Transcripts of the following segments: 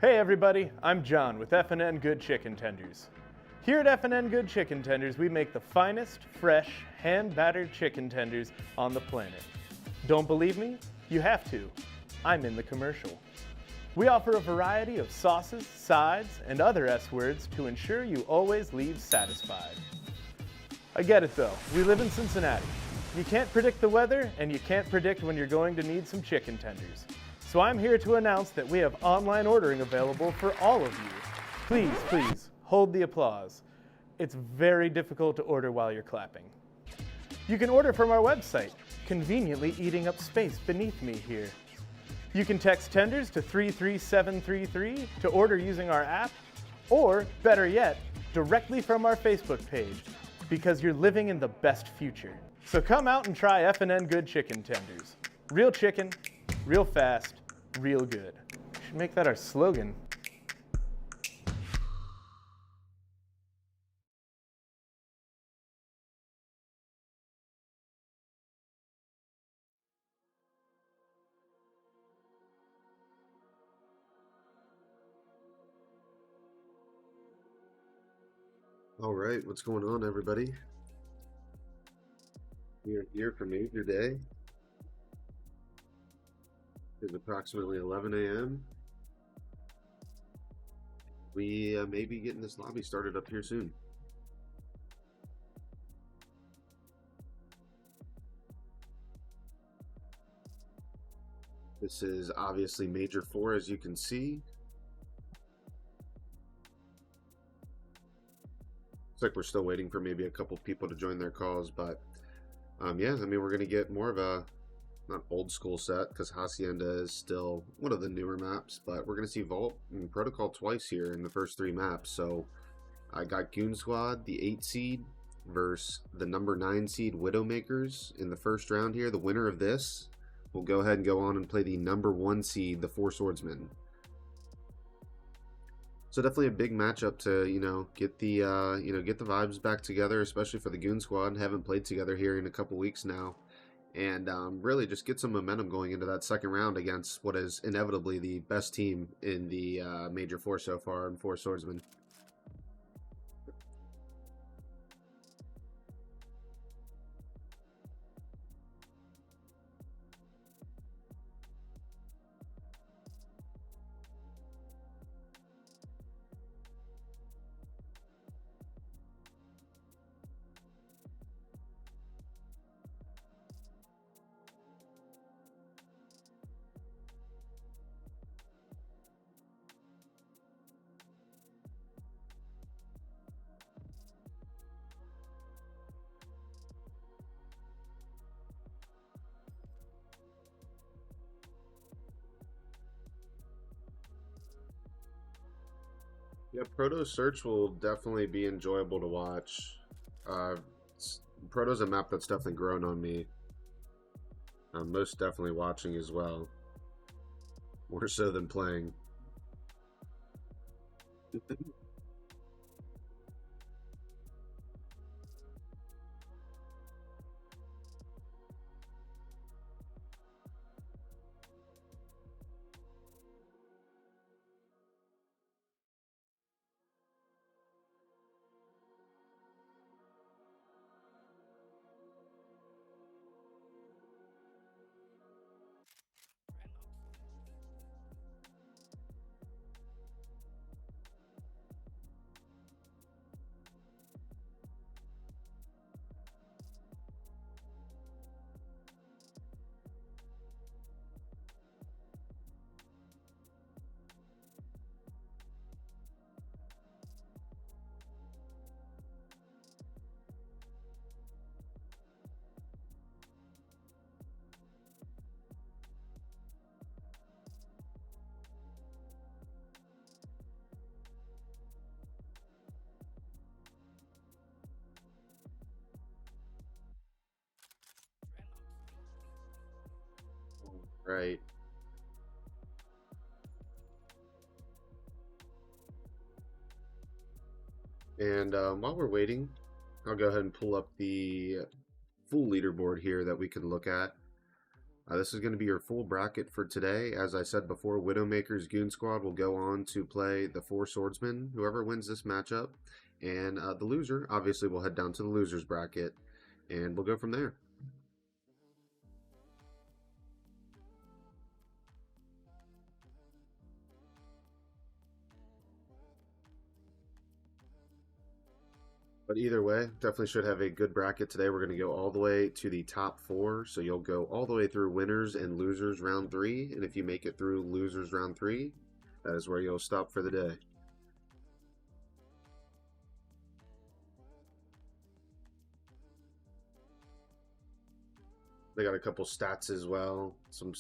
Hey everybody, I'm John with F&N Good Chicken Tenders. Here at F&N Good Chicken Tenders, we make the finest, fresh, hand-battered chicken tenders on the planet. Don't believe me? You have to. I'm in the commercial. We offer a variety of sauces, sides, and other S-words to ensure you always leave satisfied. I get it though, we live in Cincinnati. You can't predict the weather, and you can't predict when you're going to need some chicken tenders. So I'm here to announce that we have online ordering available for all of you. Please, hold the applause. It's very difficult to order while you're clapping. You can order from our website, conveniently eating up space beneath me here. You can text tenders to 33733 to order using our app, or better yet, directly from our Facebook page, because you're living in the best future. So come out and try F&N Good Chicken Tenders. Real chicken, real fast, real good. We should make that our slogan. All right, what's going on, everybody? You're here for Major Day. It's approximately 11 a.m. We may be getting this lobby started up here soon. This is obviously Major 4, as you can see. Looks like we're still waiting for maybe a couple people to join their calls, but yeah, I mean, we're going to get more of a, not old school set, because Hacienda is still one of the newer maps, but we're going to see Vault and Protocol twice here in the first 3 maps. So I got Goon Squad, the 8 seed, versus the number 9 seed Widowmakers in the first round here. The winner of this will go ahead and go on and play the number 1 seed, the 4 Swordsmen. So definitely a big matchup to, get the get the vibes back together, especially for the Goon Squad. Haven't played together here in a couple weeks now, and really just get some momentum going into that second round against what is inevitably the best team in the Major 4 so far, in 4 Swordsmen. Yeah, Proto Search will definitely be enjoyable to watch. Proto's a map that's definitely grown on me. I'm most definitely watching as well. More so than playing. Right. And while we're waiting, I'll go ahead and pull up the full leaderboard here that we can look at. This is going to be your full bracket for today. As I said before, Widowmakers Goon Squad will go on to play the four swordsmen, whoever wins this matchup. And the loser, obviously, will head down to the loser's bracket, and we'll go from there. But either way, definitely should have a good bracket today. We're going to go all the way to the top four. So you'll go all the way through winners and losers round 3. And if you make it through losers round 3, that is where you'll stop for the day. They got a couple stats as well. Some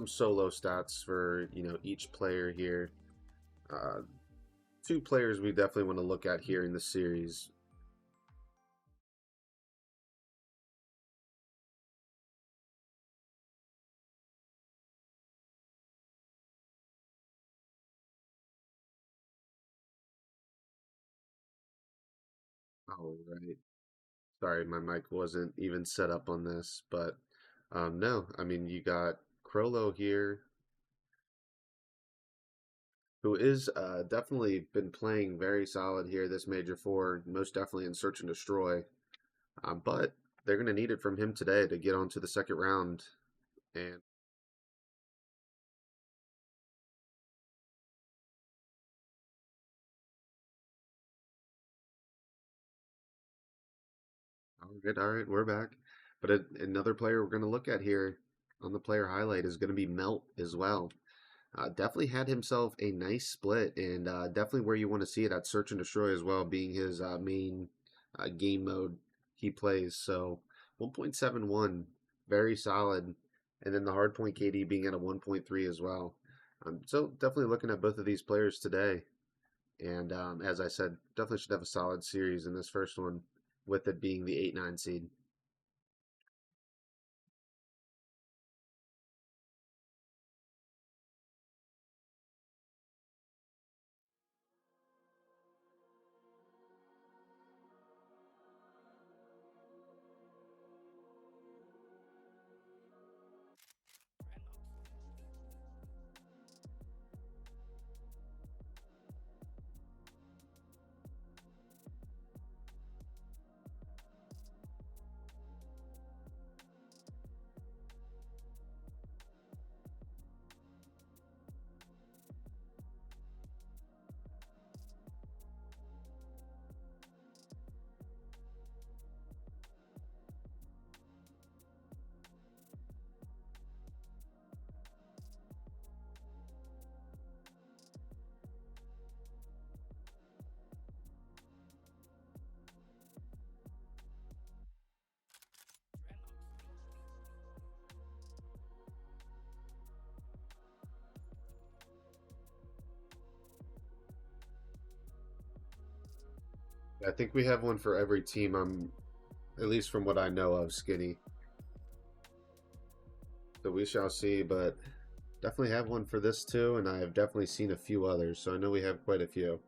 solo stats for, each player here. 2 players we definitely want to look at here in the series. All right. Sorry, my mic wasn't even set up on this, but no, I mean, you got Crollo here, who is definitely been playing very solid here this Major 4, most definitely in Search and Destroy. But they're going to need it from him today to get on to the second round. And all right, we're back. But another player we're going to look at here on the player highlight is going to be Melt as well. Definitely had himself a nice split, and definitely where you want to see it at Search and Destroy as well, being his main game mode he plays. So 1.71, very solid, and then the hardpoint KD being at a 1.3 as well. So definitely looking at both of these players today, and as I said, definitely should have a solid series in this first one, with it being the 8-9 seed. I think we have one for every team. At least from what I know of, Skinny. So we shall see, but definitely have one for this too, and I have definitely seen a few others, so I know we have quite a few.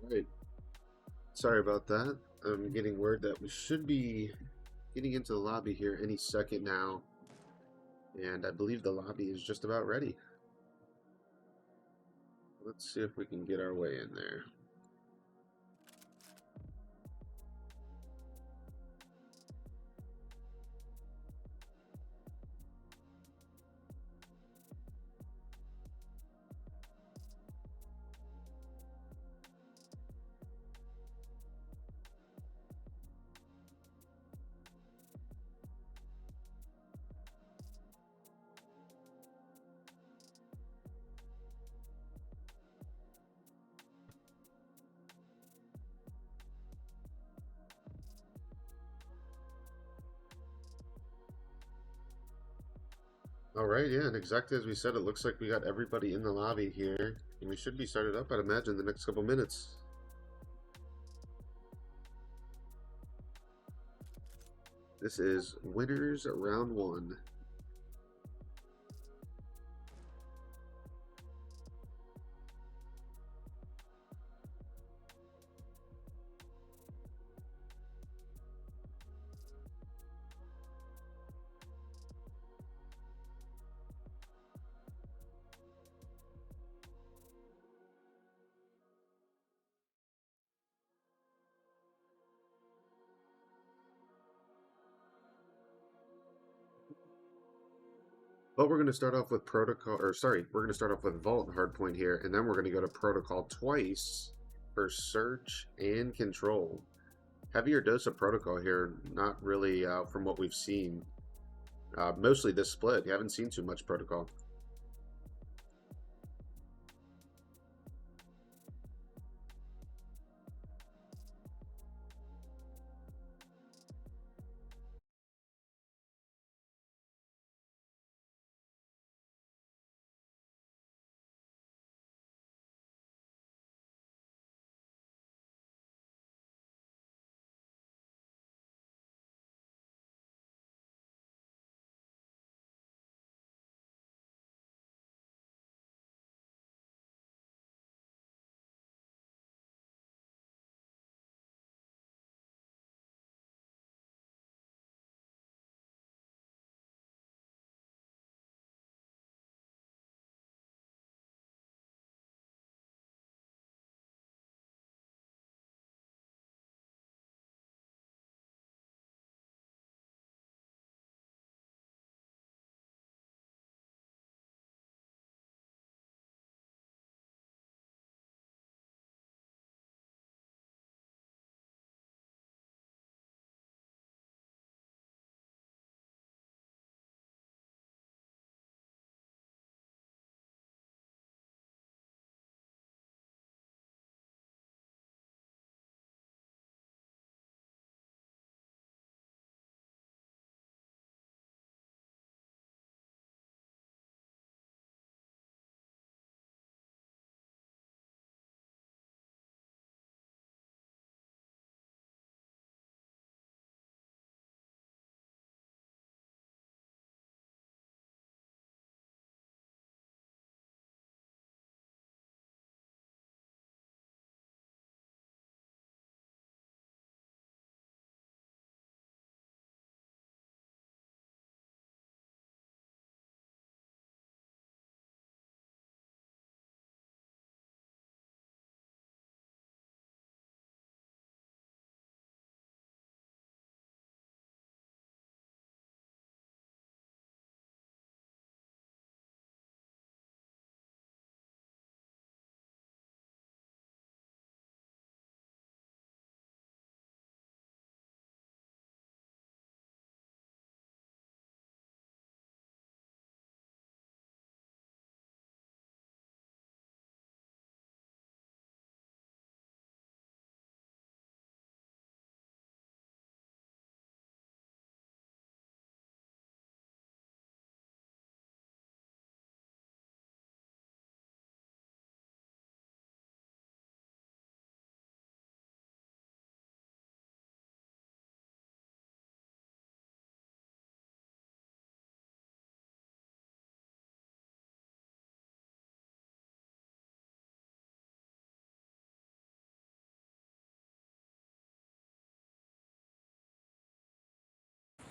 Right. Sorry about that. I'm getting word that we should be getting into the lobby here any second now. And I believe the lobby is just about ready. Let's see if we can get our way in there. All right, yeah, and exactly as we said, it looks like we got everybody in the lobby here, and we should be started up, I'd imagine, the next couple minutes. This is Winners Round 1. But we're going to start off with protocol, or sorry, we're going to start off with vault hardpoint here, and then we're going to go to protocol twice for search and control. Heavier dose of protocol here, not really from what we've seen. Mostly this split, you haven't seen too much protocol.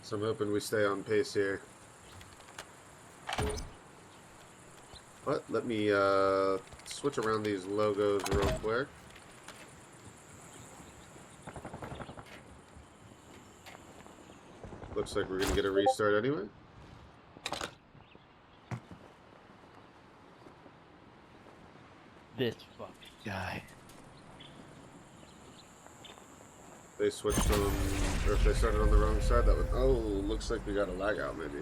So I'm hoping we stay on pace here. But let me switch around these logos real quick. Looks like we're going to get a restart anyway. This fucking guy. They switched on, or if they started on the wrong side, that would, oh, looks like we got a lag out maybe.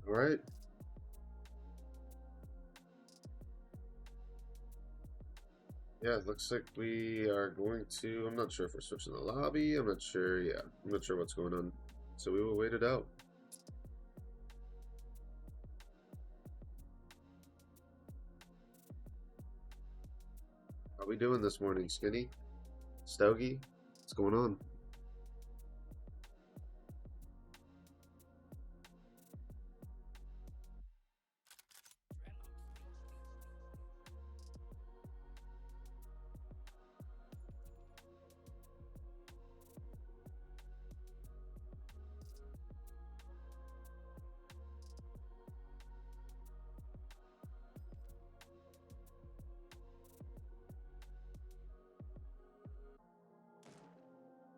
All right. Yeah, it looks like we are going to, I'm not sure if we're switching the lobby. I'm not sure. Yeah, I'm not sure what's going on. So we will wait it out. How we doing this morning, Skinny? Stogie? What's going on?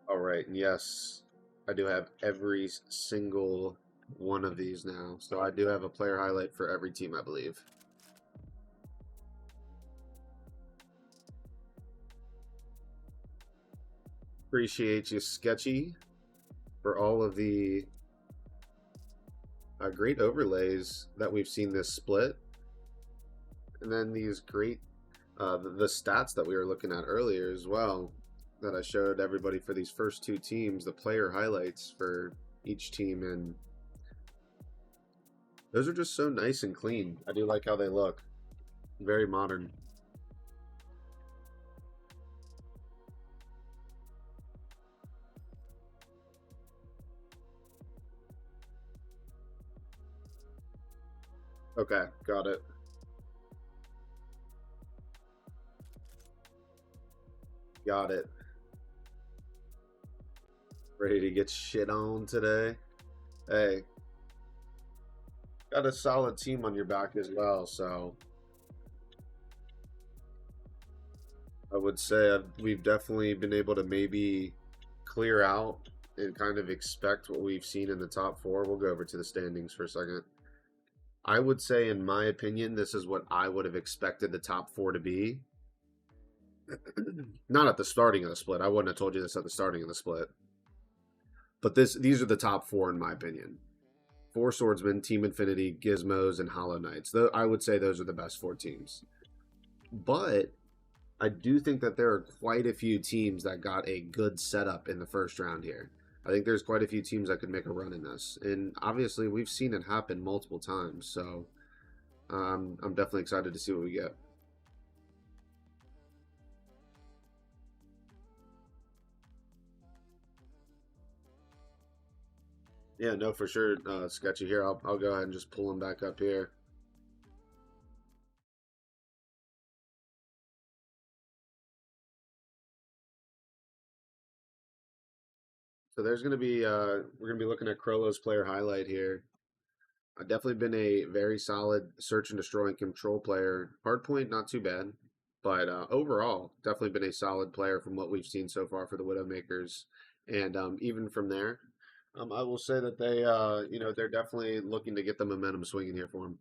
All right, and yes, I do have every single one of these now. So I do have a player highlight for every team, I believe. Appreciate you, Sketchy, for all of the great overlays that we've seen this split. And then these great, the stats that we were looking at earlier as well, that I showed everybody for these first two teams, the player highlights for each team. And those are just so nice and clean. I do like how they look. Very modern. Okay, got it. Got it. Ready to get shit on today? Hey, got a solid team on your back as well, so I would say we've definitely been able to maybe clear out and kind of expect what we've seen in the top four. We'll go over to the standings for a second. I would say, in my opinion, this is what I would have expected the top four to be. Not at the starting of the split. I wouldn't have told you this at the starting of the split. But these are the top four, in my opinion. Four Swordsmen, Team Infinity, Gizmos, and Hollow Knights. I would say those are the best four teams. But I do think that there are quite a few teams that got a good setup in the first round here. I think there's quite a few teams that could make a run in this. And obviously, we've seen it happen multiple times. So I'm definitely excited to see what we get. Yeah, no, for sure. Sketchy here. I'll go ahead and just pull them back up here. So there's going to be, we're going to be looking at Krolo's player highlight here. I've definitely been a very solid search and destroy and control player. Hardpoint, not too bad. But overall, definitely been a solid player from what we've seen so far for the Widowmakers. And even from there, I will say that they, they're definitely looking to get the momentum swinging here for them.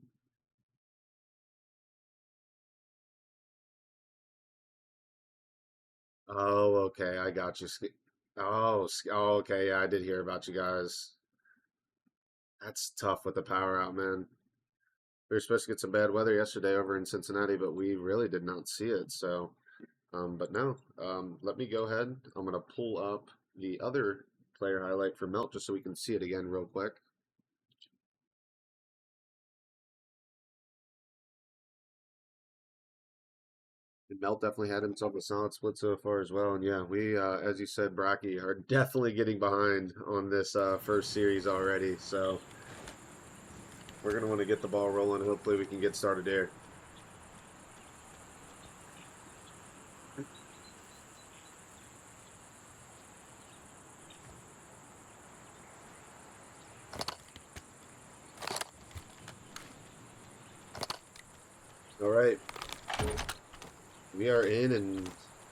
Oh, okay, I got you. Oh, okay, yeah, I did hear about you guys. That's tough with the power out, man. We were supposed to get some bad weather yesterday over in Cincinnati, but we really did not see it. So, but no, let me go ahead. I'm going to pull up the other player highlight for Melt just so we can see it again real quick. And Melt definitely had himself a solid split so far as well. And yeah, we, as you said, Bracky, are definitely getting behind on this first series already. So we're going to want to get the ball rolling. Hopefully we can get started here. All right. We are in, and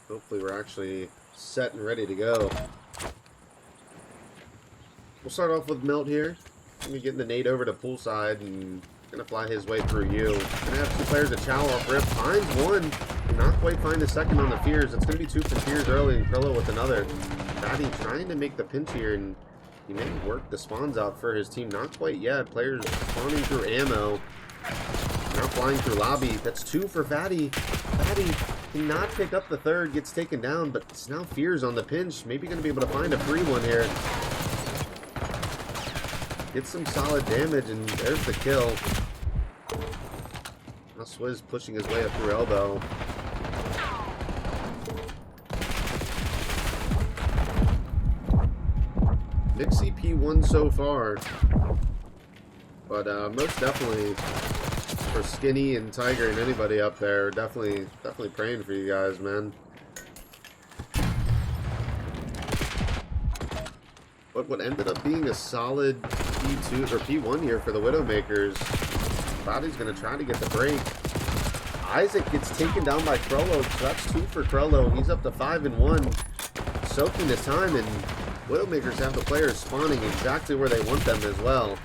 hopefully we're actually set and ready to go. We'll start off with Melt here. Let me get the nade over to poolside and gonna fly his way through you. Gonna have two players at Chow off rip. Finds one. Not quite find the second on the Fears. It's gonna be two from Fears early and Krillo with another. Fatty trying to make the pinch here, and he may work the spawns out for his team. Not quite yet. Players spawning through ammo. Now flying through lobby. That's two for Fatty. Fatty cannot pick up the third. Gets taken down, but it's now Fears on the pinch. Maybe gonna be able to find a free one here. Gets some solid damage, and there's the kill. Now Swizz pushing his way up through elbow. Mixed CP1 so far. But most definitely for Skinny and Tiger and anybody up there, definitely praying for you guys, man. But what ended up being a solid P2 or P1 here for the Widowmakers. Body's gonna try to get the break. Isaac gets taken down by Krollo, so that's two for Krollo. He's up to 5 and 1, soaking his time, and Widowmakers have the players spawning exactly where they want them as well.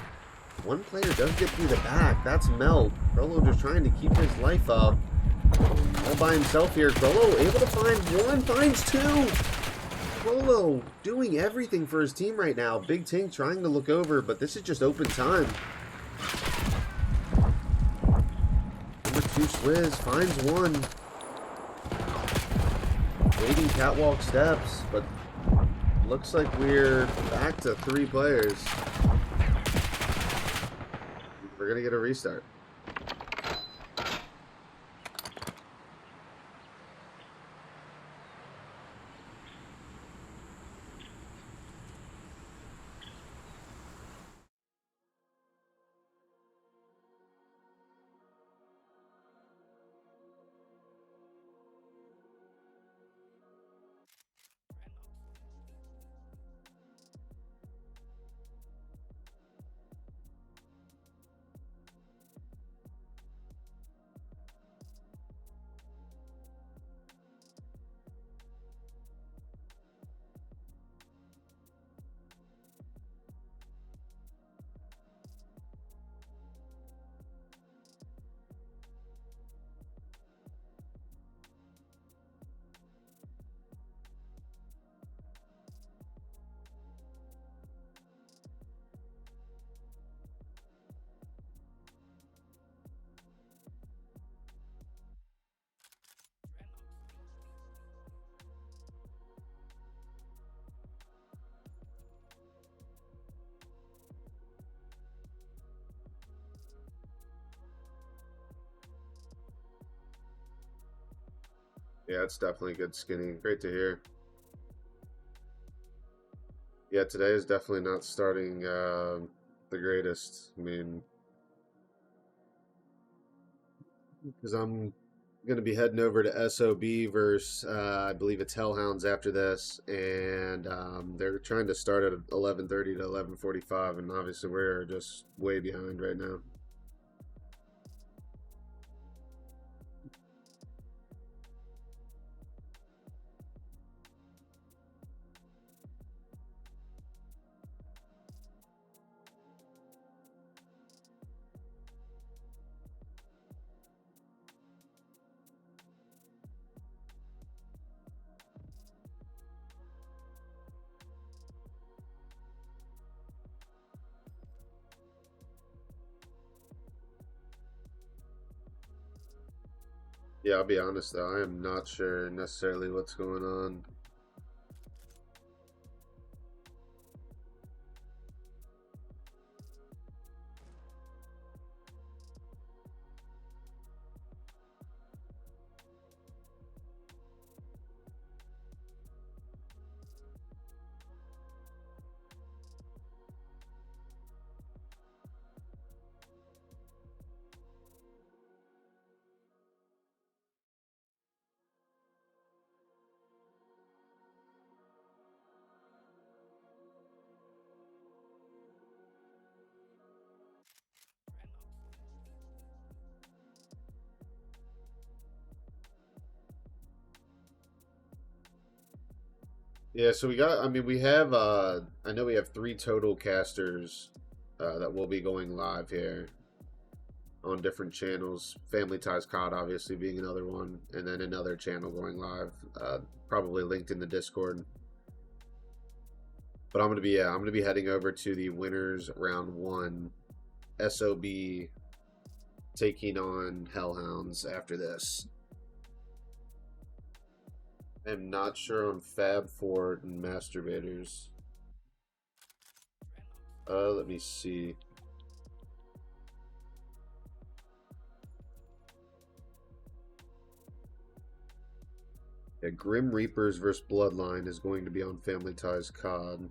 One player does get through the back. That's Melt. Krollo just trying to keep his life up. All by himself here. Krollo able to find one, finds two. Krollo doing everything for his team right now. Big Tink trying to look over, but this is just open time. Number 2 Swizz finds one. Waiting catwalk steps, but looks like we're back to 3 players. We're gonna get a restart. Yeah, it's definitely good Skinny. Great to hear. Yeah, today is definitely not starting the greatest. I mean, because I'm going to be heading over to SOB versus, I believe it's Hellhounds after this, and they're trying to start at 11:30 to 11:45, and obviously we're just way behind right now. Yeah, I'll be honest though, I am not sure necessarily what's going on. Yeah, so we got, I mean, we have, I know we have 3 total casters that will be going live here on different channels. Family Ties COD obviously being another one, and then another channel going live, probably linked in the Discord. But I'm gonna be, yeah, I'm gonna be heading over to the winners round 1 SOB, taking on Hellhounds after this. I'm not sure on Fab Fort and Masturbators. Let me see. Yeah, Grim Reapers versus Bloodline is going to be on Family Ties COD.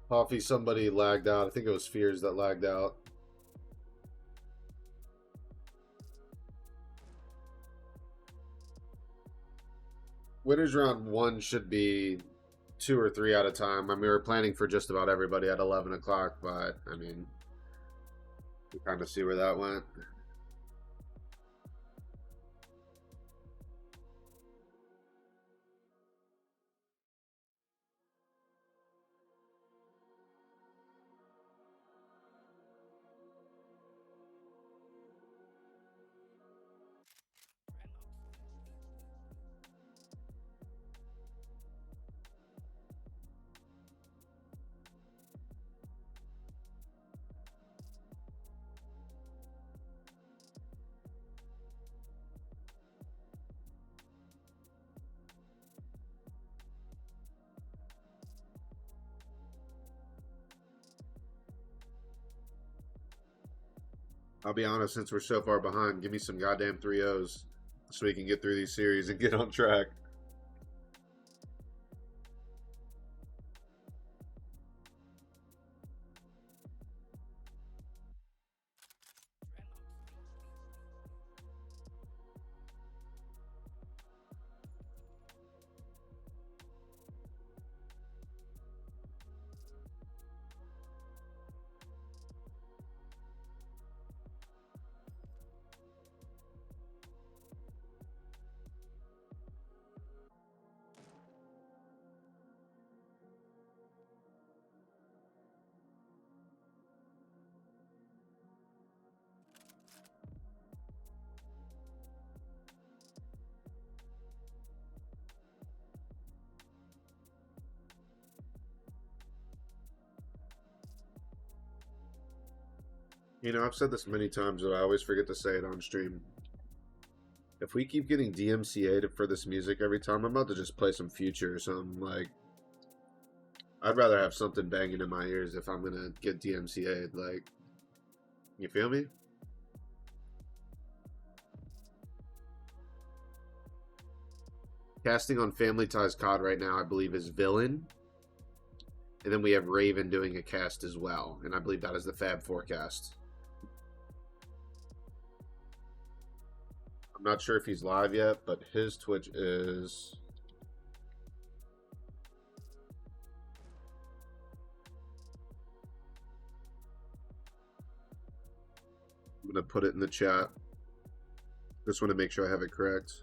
Coffee, somebody lagged out. I think it was Fears that lagged out. Winners round 1 should be 2 or 3 at a time. I mean, we were planning for just about everybody at 11 o'clock, but I mean, we kind of see where that went. I'll be honest, since we're so far behind, give me some goddamn 3-0s so we can get through these series and get on track. You know, I've said this many times, but I always forget to say it on stream. If we keep getting DMCA'd for this music every time, I'm about to just play some Future or something. Like, I'd rather have something banging in my ears if I'm gonna get DMCA'd. Like, you feel me? Casting on Family Ties COD right now, I believe, is Villain. And then we have Raven doing a cast as well. And I believe that is the Fab Forecast. I'm not sure if he's live yet, but his Twitch is... I'm going to put it in the chat. Just want to make sure I have it correct.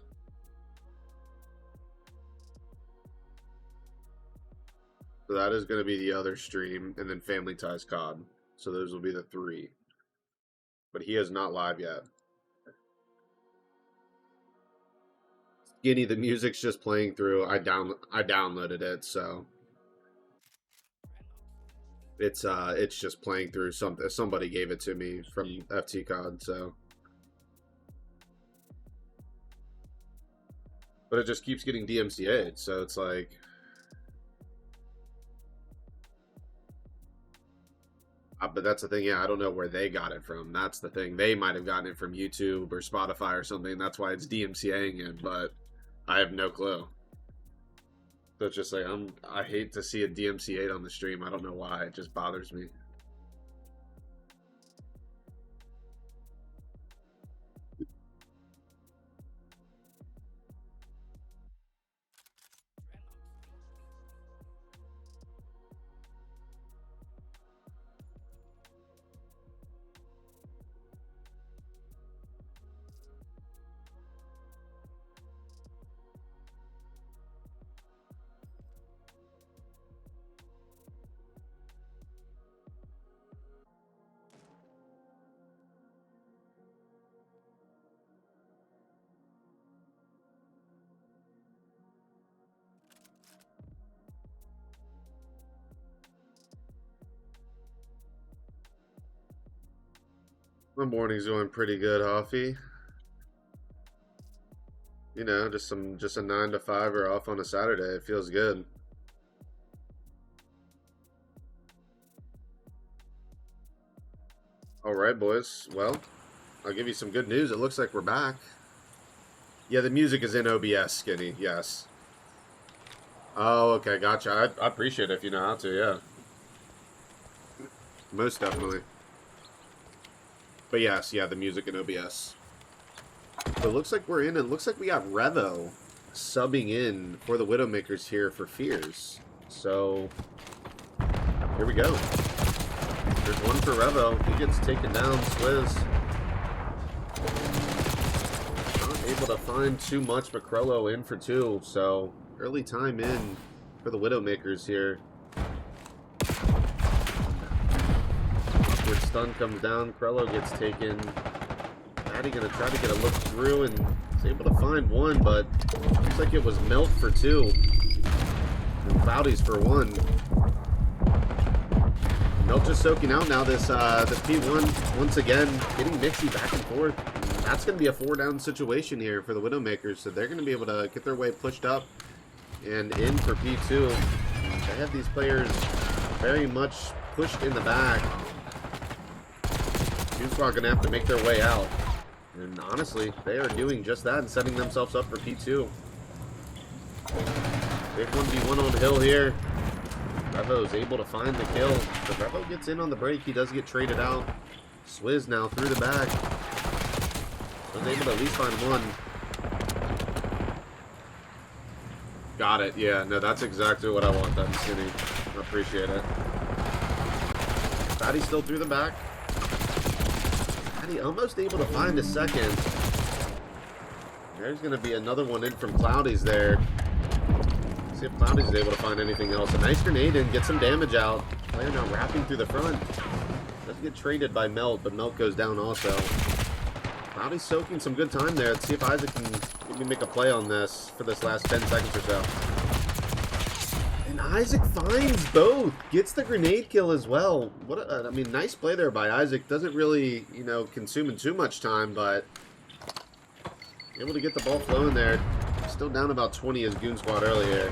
So that is going to be the other stream, and then Family Ties COD. So those will be the 3. But he is not live yet. Skinny, the music's just playing through. I downloaded it, so it's just playing through something. Somebody gave it to me from FT COD, so. But it just keeps getting DMCA'd, so it's like. But that's the thing, yeah, I don't know where they got it from. That's the thing. They might have gotten it from YouTube or Spotify or something. That's why it's DMCAing it, but I have no clue. So it's just like, I hate to see it DMCA'd on the stream. I don't know why. It just bothers me. My morning's going pretty good, Hoffy. You know, just a 9 to 5 or off on a Saturday. It feels good. All right, boys. Well, I'll give you some good news. It looks like we're back. Yeah, the music is in OBS, Skinny. Yes. Oh, okay, gotcha. I appreciate it if you know how to. Yeah. Most definitely. But yes, yeah, the music in OBS. So it looks like we're in, and it looks like we got Revo subbing in for the Widowmakers here for Fears. So, here we go. There's one for Revo. He gets taken down, Swizz. Not able to find too much. McCrollo in for 2, so early time in for the Widowmakers here. Stun comes down, Krello gets taken. Maddie gonna try to get a look through and is able to find one, but looks like it was Melt for 2. And Cloudy's for 1. Melt just soaking out now this P1 once again, getting Mixie back and forth. And that's gonna be a 4-down situation here for the Widowmakers, so they're gonna be able to get their way pushed up and in for P2. They have these players very much pushed in the back. Goon Squad going to have to make their way out. And honestly, they are doing just that and setting themselves up for P2. Big 1v1 on Hill here. Revo is able to find the kill. But Revo gets in on the break. He does get traded out. Swizz now through the back. Was able to at least find one. Got it. Yeah, no, that's exactly what I want then, Skinny. I appreciate it. Fatty's still through the back. Fatty almost able to find a second. There's going to be another one in from Cloudy's there. See if Cloudy's able to find anything else. A nice grenade and get some damage out. Player now wrapping through the front. Doesn't get traded by Melt, but Melt goes down also. Cloudy's soaking some good time there. Let's see if Isaac can maybe make a play on this for this last 10 seconds or so. And Isaac finds both. Gets the grenade kill as well. What I mean, nice play there by Isaac. Doesn't really, you know, consuming too much time, but able to get the ball flowing there. Still down about 20 as Goon Squad earlier.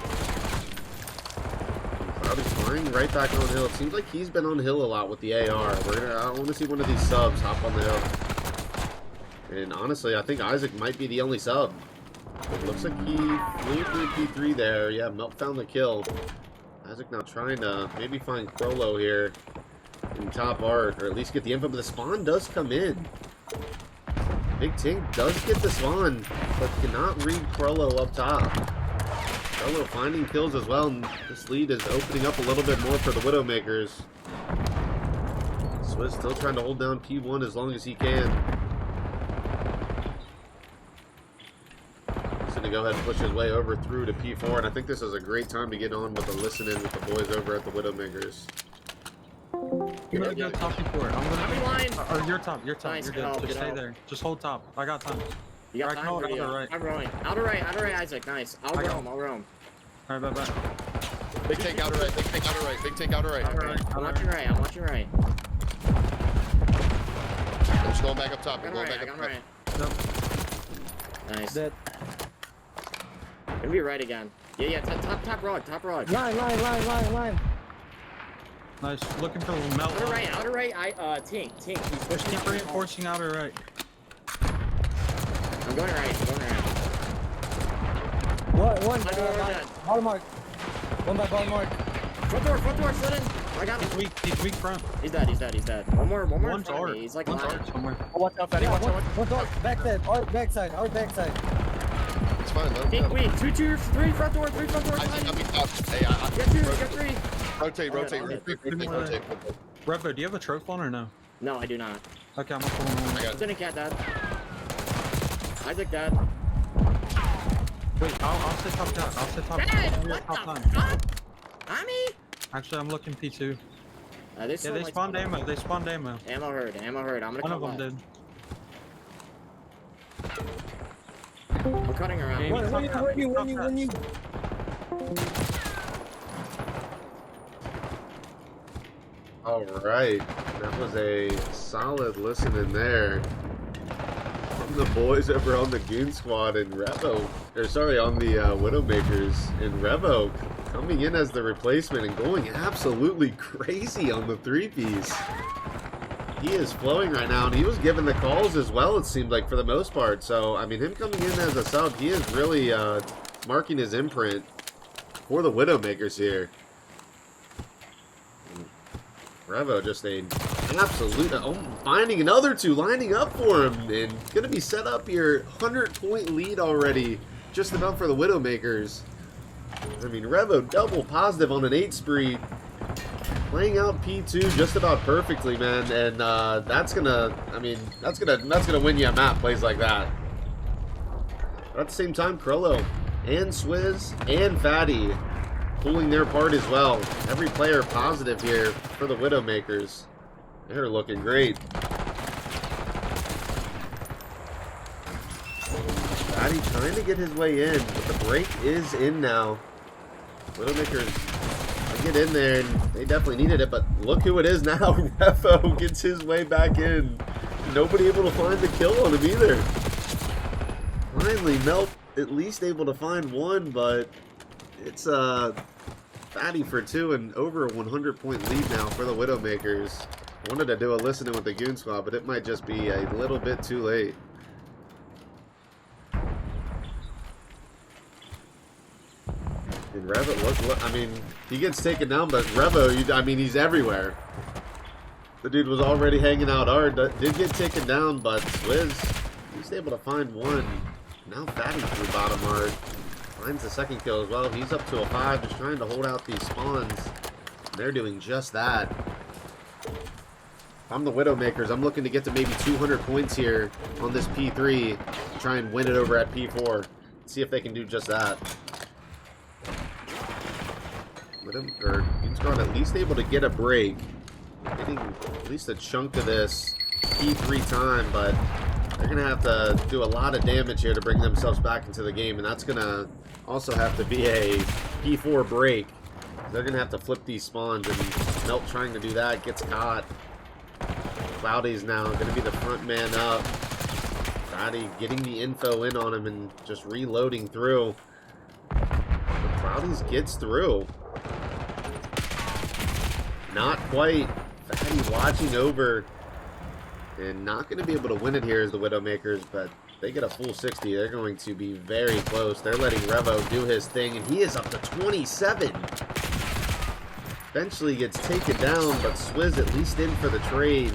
Cloudy's flying right back on Hill. It seems like he's been on Hill a lot with the AR. I want to see one of these subs hop on the Hill. And honestly, I think Isaac might be the only sub. It looks like he flew through P3 there. Yeah, Melt found the kill. Isaac now trying to maybe find Krollo here in top art, or at least get the info, but the spawn does come in. Big Tink does get the spawn, but cannot read Krollo up top. Krollo finding kills as well, and this lead is opening up a little bit more for the Widowmakers. Swizz still trying to hold down P1 as long as he can. He's going to go ahead and push his way over through to P4, and I think this is a great time to get on with the listening with the boys over at the Widowmakers. You're gonna go top before. I'm I'm in line. Or your top. Nice, You're good. Just stay there. Just hold top. I got time. You got Right, time? no, Or do you- outer right. I'm rowing. Outer right, Isaac. Nice. I'll I got roam. I'll roam. Alright, bye. Big tank outer right. Big tank outer right. Big tank outer right. Outer right. I'm watching right. I'm watching right. I'm just going back up top. I I'm got going right. I back got up top. right. Nope. Nice. Dead. Gonna be right again. Yeah. Top rod. Top rod. Line. Nice. Looking for a melt. Outer right. Tink. He's pushing Keep up. reinforcing outer right. I'm going right. One. Dead. Ball mark. One by ball mark. Front door, slid in. I got him. He's weak front. He's dead. One more in One's front of art. me. He's like One's lying. art somewhere. Oh, watch out, Fatty. Watch out. One art. Back side. Our backside. It's fine. Let him Pink go. weak. 2, 3 front door. 3 front door. I think I'm in top. Hey, Get 2. Get 3. rotate. Rotate. Revo, do you have a Trophon or no? No, I do not. Okay, I'm gonna pull him. I got it. Lieutenant Cat dead. Isaac dead. Wait, I'll sit top cat. I'll sit top Dead! cat. What Top the time. fuck? Mommy? Actually, I'm looking P2. They Yeah, they spawned ammo. They spawned ammo. Ammo heard. I'm gonna One of cut them left. did. I'm cutting around. Game. When you. All right, that was a solid listen in there from the boys over on the Goon Squad and Revo, or sorry, on the Widowmakers, and Revo coming in as the replacement and going absolutely crazy on the 3-piece. He is flowing right now, and he was given the calls as well, it seemed like, for the most part. So, I mean, him coming in as a sub, he is really marking his imprint for the Widowmakers here. Revo just a absolute, finding another 2, lining up for him, and going to be set up here. 100-point lead already, just about for the Widowmakers. I mean, Revo double positive on an 8 spree, playing out P2 just about perfectly, man. And that's gonna, I mean, that's gonna win you a map. Plays like that. But at the same time, Krollo and Swizz and Fatty pulling their part as well. Every player positive here for the Widowmakers. They're looking great. Fatty trying to get his way in, but the break is in now. Widowmakers get in there, and they definitely needed it, but look who it is now. Revo gets his way back in. Nobody able to find the kill on him either. Finally, Melt at least able to find one, but it's Fatty for 2 and over a 100-point lead now for the Widowmakers. Wanted to do a listening with the Goon Squad, but it might just be a little bit too late. And Revo, look, I mean, he gets taken down, but Revo, I mean, he's everywhere. The dude was already hanging out hard, did get taken down, but Swizz, he's able to find one. Now Fatty through bottom hard. Finds the second kill as well. He's up to a 5, just trying to hold out these spawns. And they're doing just that. If I'm the Widowmakers, I'm looking to get to maybe 200 points here on this P3. Try and win it over at P4. See if they can do just that. Goon Squad at least able to get a break. Getting at least a chunk of this P3 time, but they're going to have to do a lot of damage here to bring themselves back into the game, and that's going to also have to be a P4 break. They're going to have to flip these spawns, and Melt trying to do that gets caught. Cloudy's now going to be the front man up. Cloudy getting the info in on him and just reloading through. But Cloudy's gets through. Not quite. Fatty watching over. And not going to be able to win it here as the Widowmakers, but they get a full 60. They're going to be very close. They're letting Revo do his thing, and he is up to 27. Eventually gets taken down, but Swizz at least in for the trade.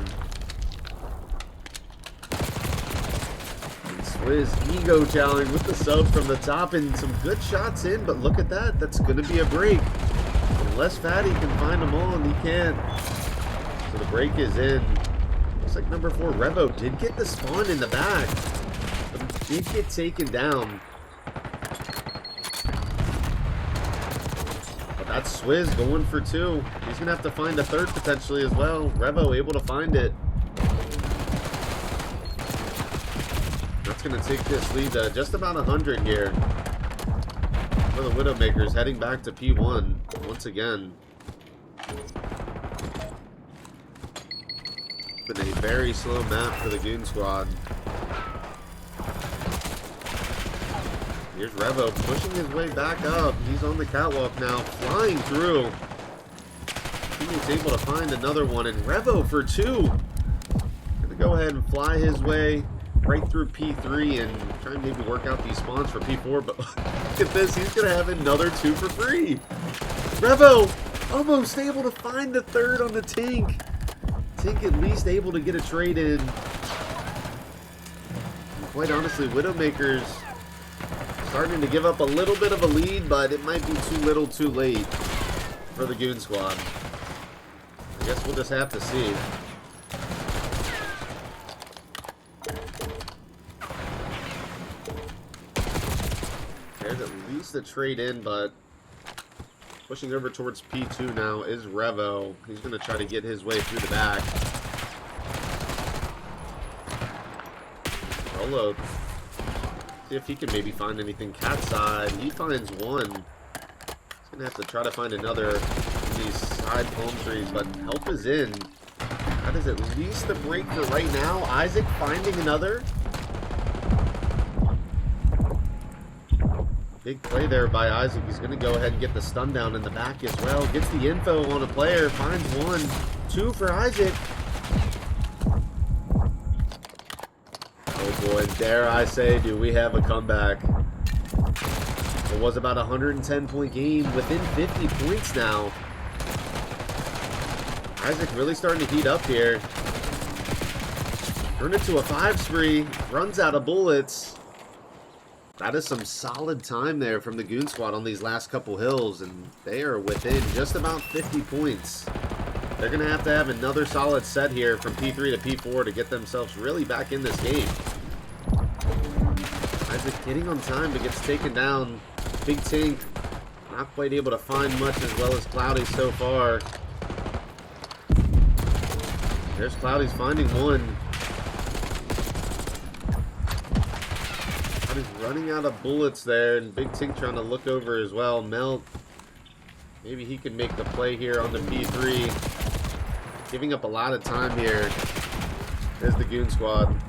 And Swizz ego challenge with the sub from the top, and some good shots in, but look at that. That's going to be a break. Unless Fatty can find them all, and he can't. So the break is in. Looks like number 4, Revo, did get the spawn in the back, but did get taken down. But that's Swizz going for 2. He's going to have to find a third potentially as well. Revo able to find it. That's going to take this lead to just about 100 here for the Widowmakers, heading back to P1 once again. Been a very slow map for the Goon squad. Here's Revo pushing his way back up. He's on the catwalk now, flying through. He's able to find another one, and Revo for 2. Gonna go ahead and fly his way right through P3 and try and maybe work out these spawns for P4, but look at this, he's gonna have another 2 for free. Revo almost able to find the 3rd on the Tink. Tink at least able to get a trade in. And quite honestly, Widowmakers starting to give up a little bit of a lead, but it might be too little too late for the Goon squad. I guess we'll just have to see. There's at least a trade in, but pushing over towards P2 now is Revo. He's going to try to get his way through the back. Rolo. See if he can maybe find anything cat side. He finds one. He's going to have to try to find another in these side palm trees, but help is in. That is at least the break for right now. Isaac finding another. Big play there by Isaac. He's going to go ahead and get the stun down in the back as well. Gets the info on a player. Finds 1. 2 for Isaac. Oh boy, dare I say, do we have a comeback. It was about a 110-point game. Within 50 points now. Isaac really starting to heat up here. Turned it to a 5 spree. Runs out of bullets. That is some solid time there from the Goon squad on these last couple hills, and they are within just about 50 points. They're going to have another solid set here from P3 to P4 to get themselves really back in this game. Isaac hitting on time but gets taken down. Big Tink not quite able to find much, as well as Cloudy so far. There's Cloudy's finding 1. He's running out of bullets there, and Big Tink trying to look over as well. Melt, maybe he can make the play here on the P3. Giving up a lot of time here. There's the Goon squad.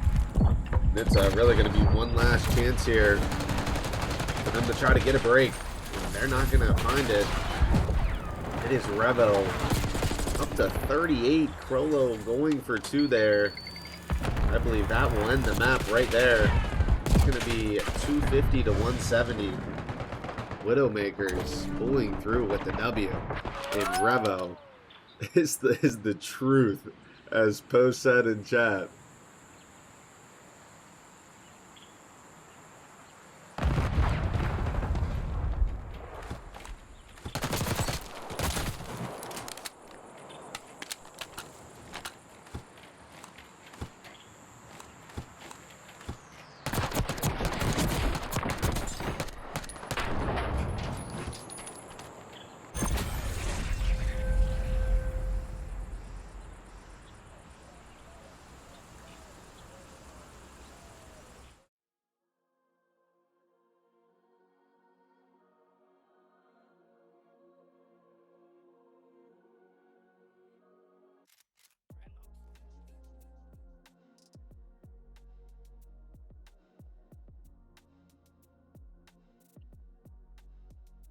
It's really going to be one last chance here for them to try to get a break. And they're not going to find it. It is Revo. Up to 38. Crollo going for 2 there. I believe that will end the map right there. It's going to be 250 to 170. Widowmakers pulling through with the W. And Revo is the truth, as Poe said in chat.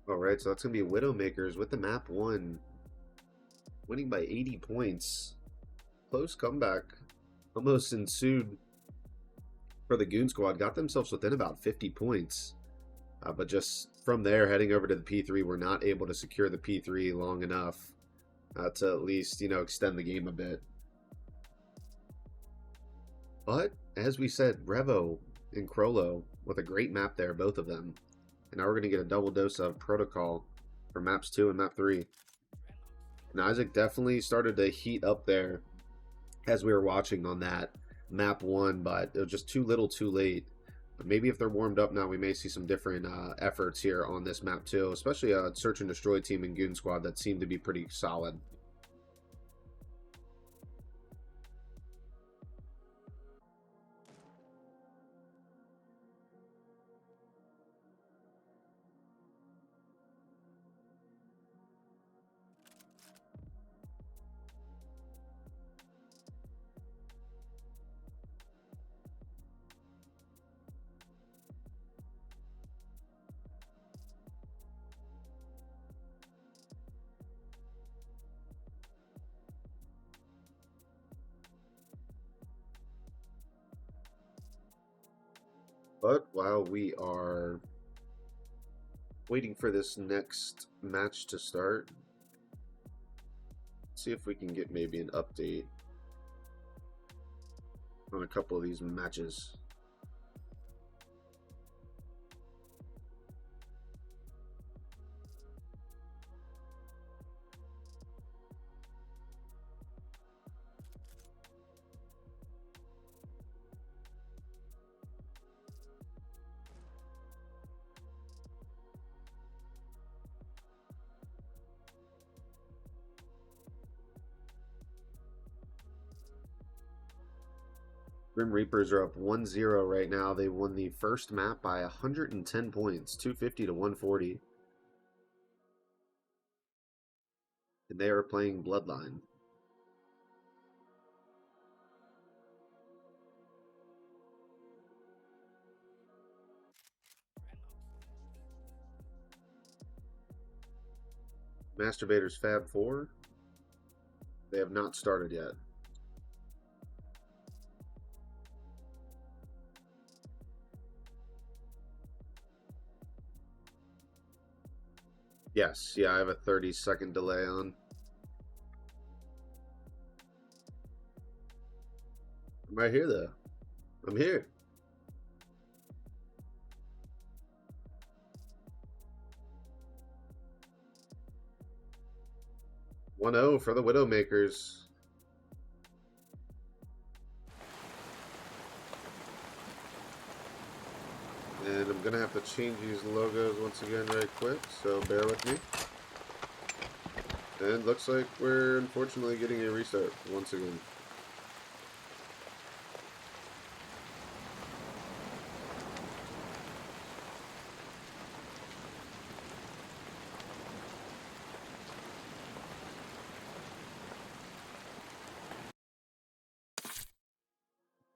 Alright, so that's going to be Widowmakers with the map 1. Winning by 80 points. Close comeback almost ensued for the Goon squad. Got themselves within about 50 points. But just from there, heading over to the P3, we're not able to secure the P3 long enough to at least, extend the game a bit. But, as we said, Revo and Crollo with a great map there, both of them. And now we're going to get a double dose of Protocol for maps 2 and map 3. And Isaac definitely started to heat up there as we were watching on that map 1, but it was just too little too late. But maybe if they're warmed up now, we may see some different efforts here on this map 2, especially a search and destroy team and Goon squad that seemed to be pretty solid. But while we are waiting for this next match to start, see if we can get maybe an update on a couple of these matches. Grim Reapers are up 1-0 right now. They won the first map by 110 points, 250 to 140. And they are playing Bloodline. Masturbators Fab 4. They have not started yet. Yes, yeah, I have a 30-second delay on. I'm right here, though. I'm here. "1-0 for the Widowmakers. And I'm gonna have to change these logos once again very quick, so bear with me. And looks like we're unfortunately getting a restart once again.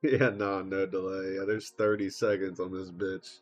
Yeah, no delay. Yeah, there's 30 seconds on this bitch.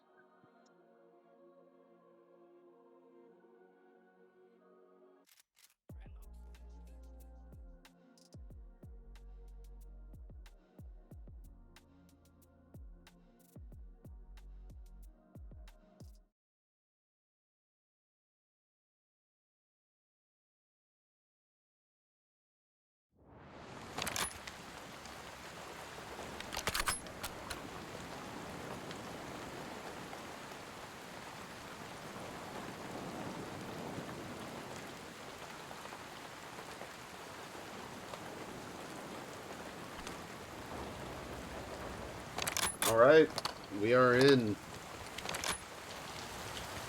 Alright, we are in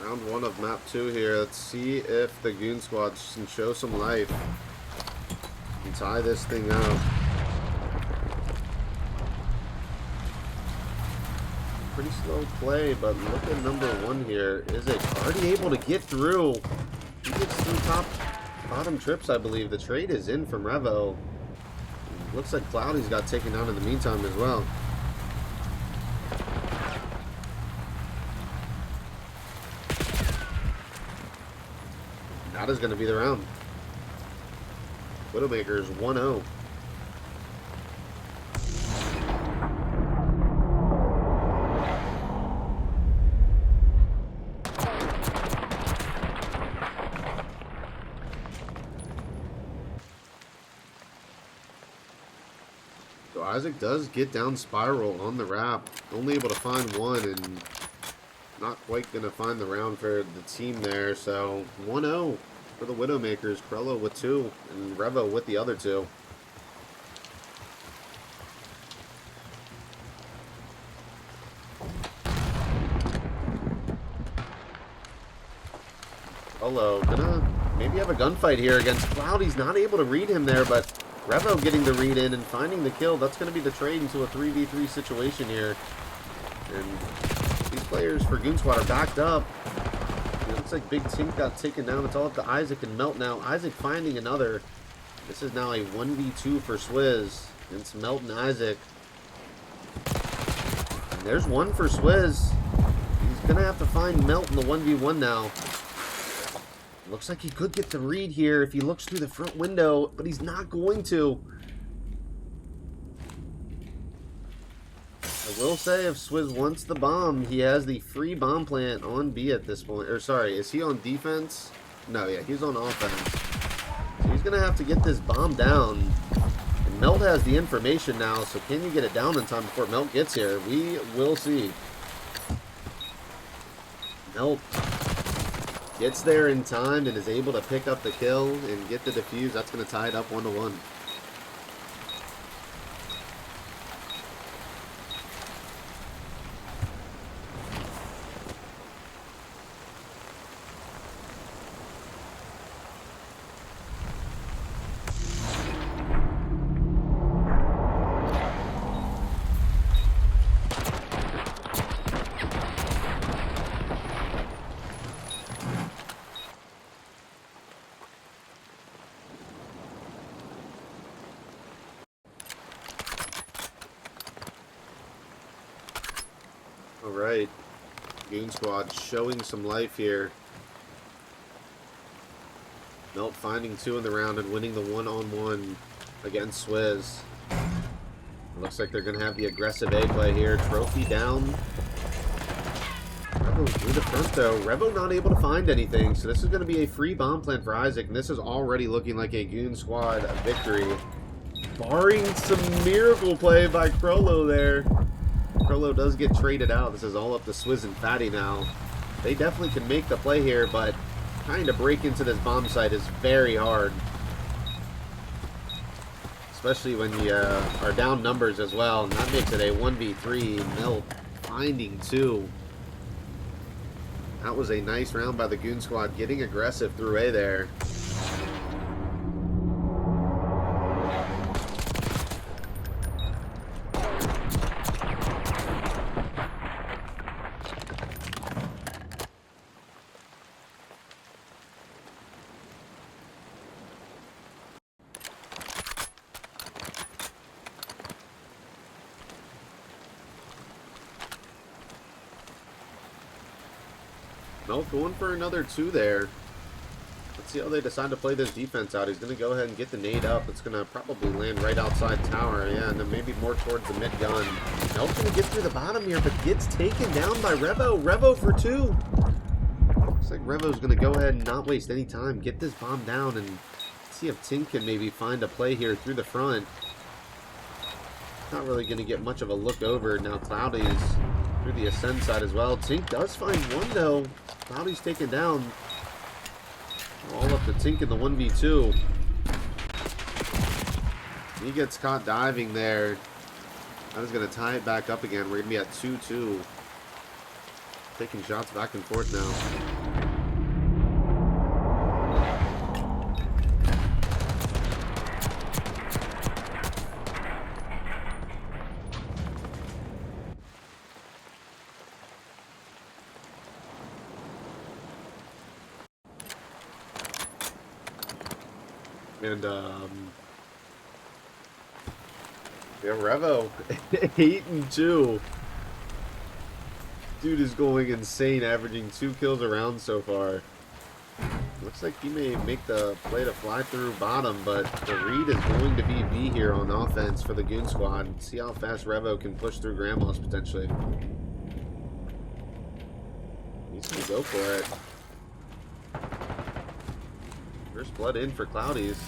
round 1 of map 2 here. Let's see if the Goon squad can show some life and tie this thing out. Pretty slow play, but look at number 1 here. Is it already able to get through? He gets through bottom trips, I believe. The trade is in from Revo. Looks like Cloudy's got taken down in the meantime as well. That is going to be the round. Widowmakers 1-0. So Isaac does get down Spiral on the wrap. Only able to find one and not quite going to find the round for the team there. So 1-0 for the Widowmakers. Krello with 2 and Revo with the other 2. Krello gonna maybe have a gunfight here against Cloud. He's not able to read him there, but Revo getting the read in and finding the kill. That's going to be the trade into a 3v3 situation here. And these players for Goon Squad are backed up. It looks like Big Tink got taken down. It's all up to Isaac and Melt now. Isaac finding another. This is now a 1v2 for Swizz. It's Melt and Isaac. And there's one for Swizz. He's going to have to find Melt in the 1v1 now. Looks like he could get the read here if he looks through the front window, but he's not going to. I will say, if Swizz wants the bomb, he has the free bomb plant on B at this point. Or sorry, is he on defense? No, yeah, he's on offense. So he's gonna have to get this bomb down. And Melt has the information now, so can you get it down in time before Melt gets here? We will see. Melt gets there in time and is able to pick up the kill and get the defuse. That's gonna tie it up 1-1. Alright, Goon Squad showing some life here. Melt finding 2 in the round and winning the 1-on-1 against Swizz. Looks like they're going to have the aggressive A play here. Trophy down. Revo through the front though. Revo not able to find anything, so this is going to be a free bomb plant for Isaac, and this is already looking like a Goon Squad victory. Barring some miracle play by Crollo there. Crollo does get traded out. This is all up to Swizz and Fatty now. They definitely can make the play here, but trying to break into this bomb site is very hard. Especially when you are down numbers as well, and that makes it a 1v3. Melt finding 2. That was a nice round by the Goon Squad, getting aggressive through A there. Melt going for another 2 there. Let's see how they decide to play this defense out. He's going to go ahead and get the nade up. It's going to probably land right outside tower. Yeah, and then maybe more towards the mid gun. Melt's going to get through the bottom here, but gets taken down by Revo. Revo for 2. Looks like Revo's going to go ahead and not waste any time. Get this bomb down and see if Tink can maybe find a play here through the front. Not really going to get much of a look over. Now Cloudy's through the ascend side as well. Tink does find 1 though. Cloudy's taken down. All up to Tink in the 1v2. He gets caught diving there. That is going to tie it back up again. We're going to be at 2-2. Taking shots back and forth now. And, yeah, Revo, 8-2. Dude is going insane, averaging 2 kills a round so far. Looks like he may make the play to fly through bottom, but the read is going to be B here on offense for the Goon Squad. See how fast Revo can push through Grandma's potentially. He's going to go for it. First blood in for Cloudy's.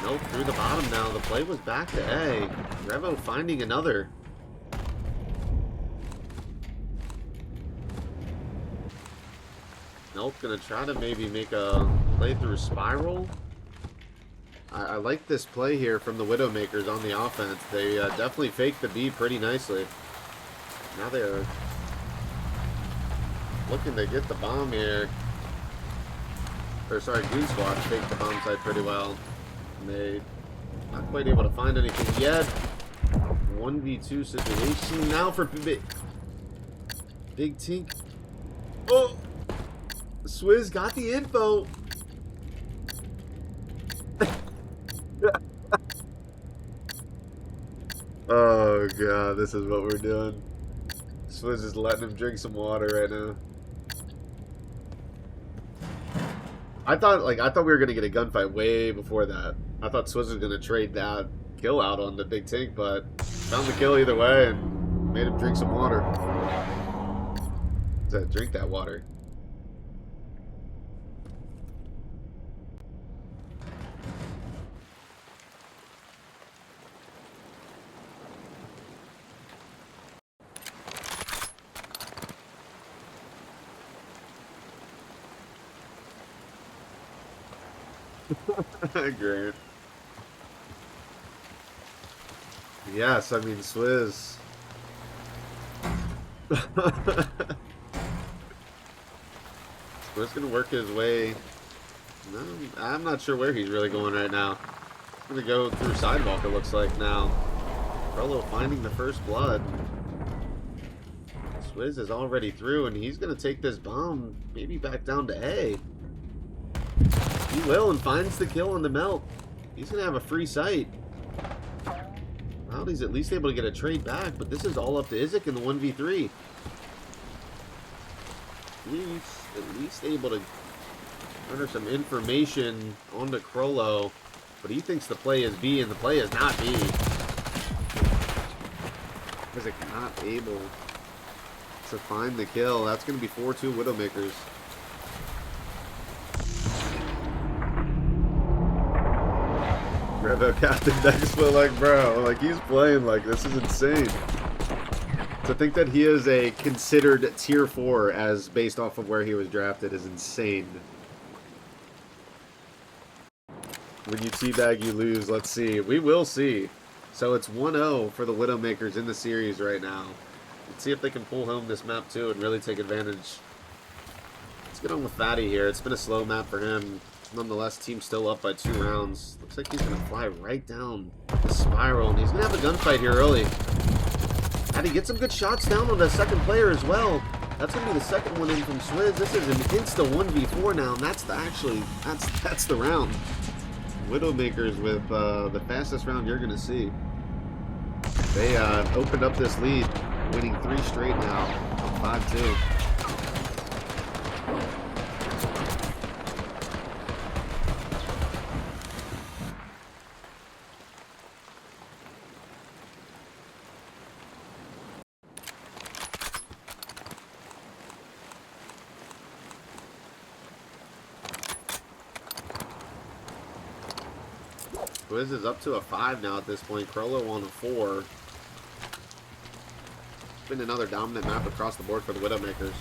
Nope, through the bottom now. The play was back to A. Revo finding another. Nope, gonna try to maybe make a play through Spiral. I like this play here from the Widowmakers on the offense. They definitely faked the B pretty nicely. Now they're looking to get the bomb here. Or sorry, Goon Squad faked the bomb site pretty well. And they not quite able to find anything yet. 1v2 situation now for Big Tink. Oh! Swizz got the info. Oh god, this is what we're doing. Swizz is letting him drink some water right now. I thought we were gonna get a gunfight way before that. I thought Swizz was gonna trade that kill out on the Big Tink, but Found the kill either way and made him drink some water. Said, drink that water. Grant. Yes, I mean Swizz. Swizz gonna work his way. No, I'm not sure where he's really going right now. He's gonna go through sidewalk. It looks like now. Frollo finding the first blood. Swizz is already through, and he's gonna take this bomb maybe back down to A. He will, and finds the kill on the melt. He's gonna have a free sight. Well, he's at least able to get a trade back, but this is all up to Isaac in the 1v3. He's at least able to garner some information onto Crollo, but he thinks the play is B, and the play is not B. Isaac not able to find the kill. That's going to be 4-2 Widowmakers. Revo Captain Dexpo, like, bro, like, he's playing like this is insane. To think that he is a considered tier 4 as based off of where he was drafted is insane. When you teabag, you lose. Let's see. We will see. So it's 1-0 for the Widowmakers in the series right now. Let's see if they can pull home this map too and really take advantage. Let's get on with Fatty here. It's been a slow map for him. Nonetheless, team still up by 2 rounds. Looks like he's going to fly right down the spiral, and he's going to have a gunfight here early. And he gets some good shots down on the second player as well. That's going to be the second one in from Swizz. This is an insta 1v4 now, and that's that's the round. Widowmakers with the fastest round you're going to see. They opened up this lead, winning 3 straight now, 5-2. Swizz is up to a 5 now at this point. Crollo on a 4. It's been another dominant map across the board for the Widowmakers.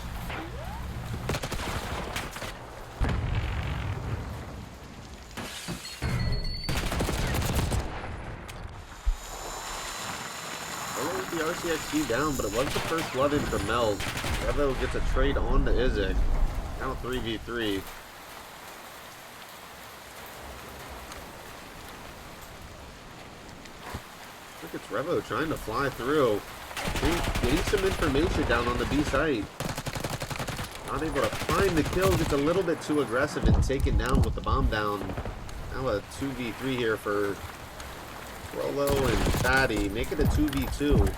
Crollo with the RCXG down, but it was the first blood in for Meld. Revo gets a trade on to Isaac. Now 3v3. It's Revo trying to fly through. Getting some information down on the B site. Not able to find the kill. Gets a little bit too aggressive and taken down with the bomb down. Now a 2v3 here for Crollo and Fatty. Make it a 2v2.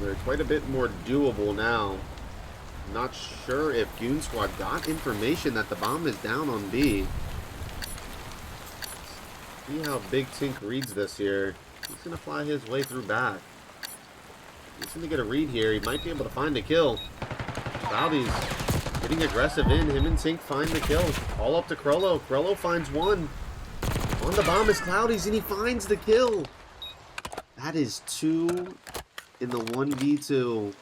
They're quite a bit more doable now. Not sure if Goon Squad got information that the bomb is down on B. See how Big Tink reads this here. He's going to fly his way through back. He's going to get a read here. He might be able to find a kill. Cloudy's getting aggressive in. Him and Tink find the kill. All up to Crollo. Crollo finds one. On the bomb is Cloudy's, and he finds the kill. That is 2 in the 1v2.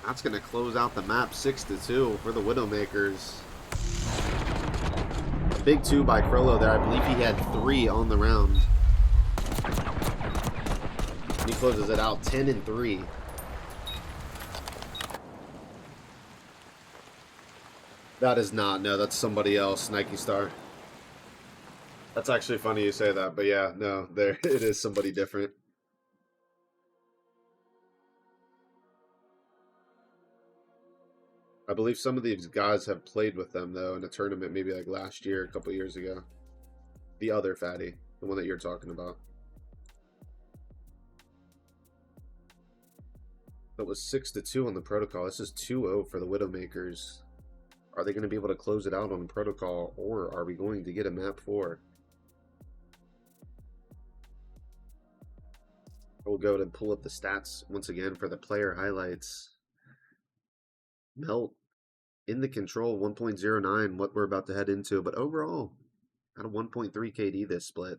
That's going to close out the map 6-2 for the Widowmakers. A big 2 by Crollo there. I believe he had 3 on the round. And he closes it out 10-3. That is not. No, that's somebody else. Nike Star. That's actually funny you say that. But yeah, no, there it is somebody different. I believe some of these guys have played with them, though, in a tournament maybe like last year, a couple years ago. The other Fatty, the one that you're talking about. That was 6-2 on the protocol. This is 2-0 for the Widowmakers. Are they going to be able to close it out on protocol, or are we going to get a map 4? We'll go to pull up the stats once again for the player highlights. Melt in the control 1.09, what we're about to head into, but overall, at a 1.3 KD this split.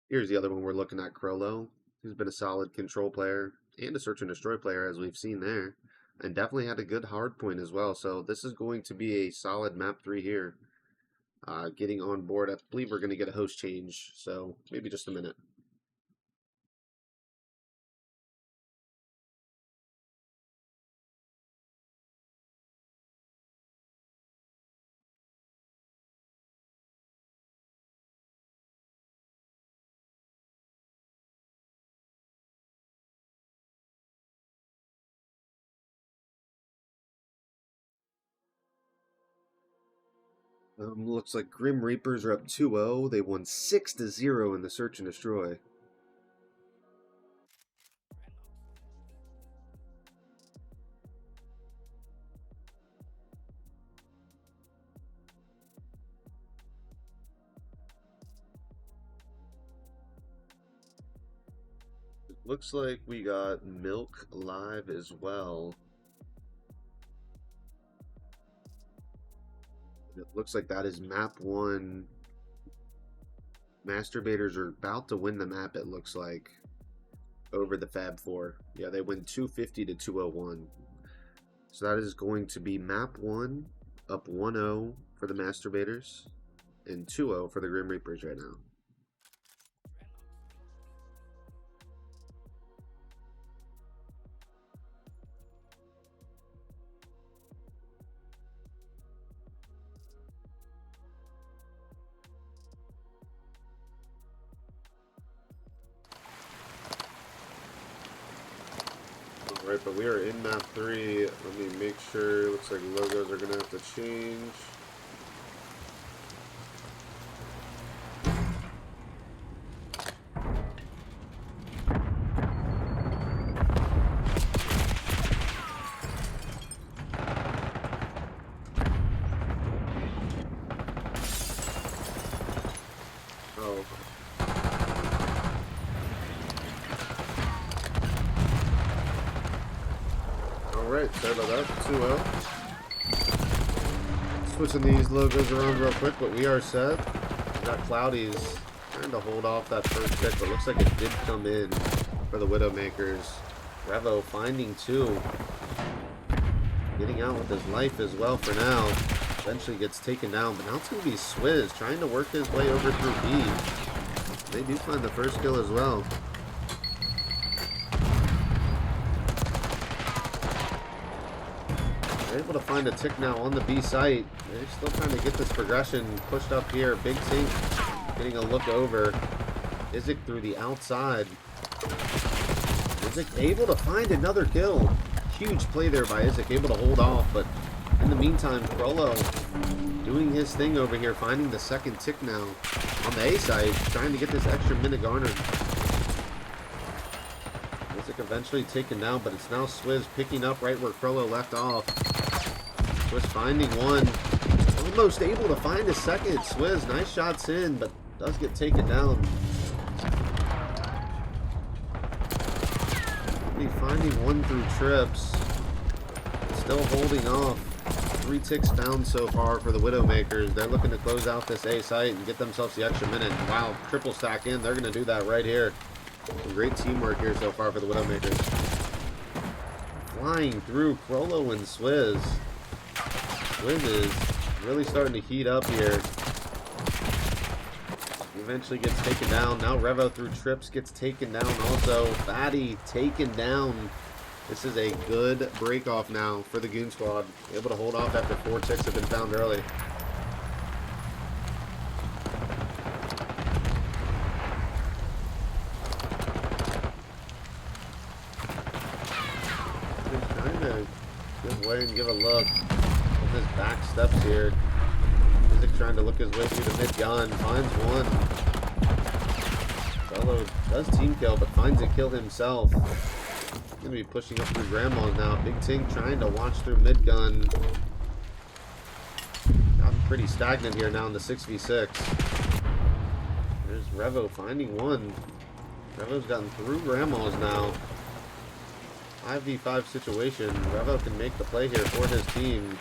Here's the other one we're looking at, Crollo, who's been a solid control player and a search and destroy player, as we've seen there, and definitely had a good hard point as well. So this is going to be a solid map 3 here. Getting on board, I believe we're going to get a host change, so maybe just a minute. Looks like Grim Reapers are up 2-0. They won 6-0 in the search and destroy. It looks like we got Milk live as well. It looks like that is map 1. Masturbators are about to win the map, it looks like, over the Fab 4. Yeah, they win 250 to 201. So that is going to be map 1 up 1-0 for the Masturbators and 2-0 for the Grim Reapers right now. Alright, but we are in map 3. Let me make sure. Looks like logos are going to have to change. Oh. Alright, sorry about that. 2-0. Switching these logos around real quick, but we are set. We got Cloudy's trying to hold off that first pick, but looks like it did come in for the Widowmakers. Revo finding 2. Getting out with his life as well for now. Eventually gets taken down, but now it's going to be Swizz trying to work his way over through B. They do find the first kill as well. They're able to find a tick now on the B site. They're still trying to get this progression pushed up here. Big Tink getting a look over. Izik through the outside. Izik able to find another kill. Huge play there by Izik, able to hold off, but in the meantime, Crollo doing his thing over here, finding the second tick now on the A side, trying to get this extra minute garnered. Izik eventually taken down, but it's now Swizz picking up right where Crollo left off. Swizz finding one, almost able to find a second. Swizz, nice shots in, but does get taken down. Finding one through trips, still holding off. 3 ticks found so far for the Widowmakers. They're looking to close out this A site and get themselves the extra minute. Wow, triple stack in. They're going to do that right here. Some great teamwork here so far for the Widowmakers. Flying through Crollo and Swizz. Swizz is really starting to heat up here. Eventually gets taken down. Now Revo through trips gets taken down also. Fatty taken down. This is a good break off now for the Goon squad. Able to hold off after 4 ticks have been found early. Just trying to give way and give a look. With his back steps here. Izik trying to look his way through the mid gun. Finds one. Trello does team kill, but finds a kill himself. He's gonna be pushing up through Grandma's now. Big Tink trying to watch through mid gun. Gotten pretty stagnant here now in the 6v6. There's Revo finding one. Revo's gotten through Grandma's now. 5v5 situation. Revo can make the play here for his team.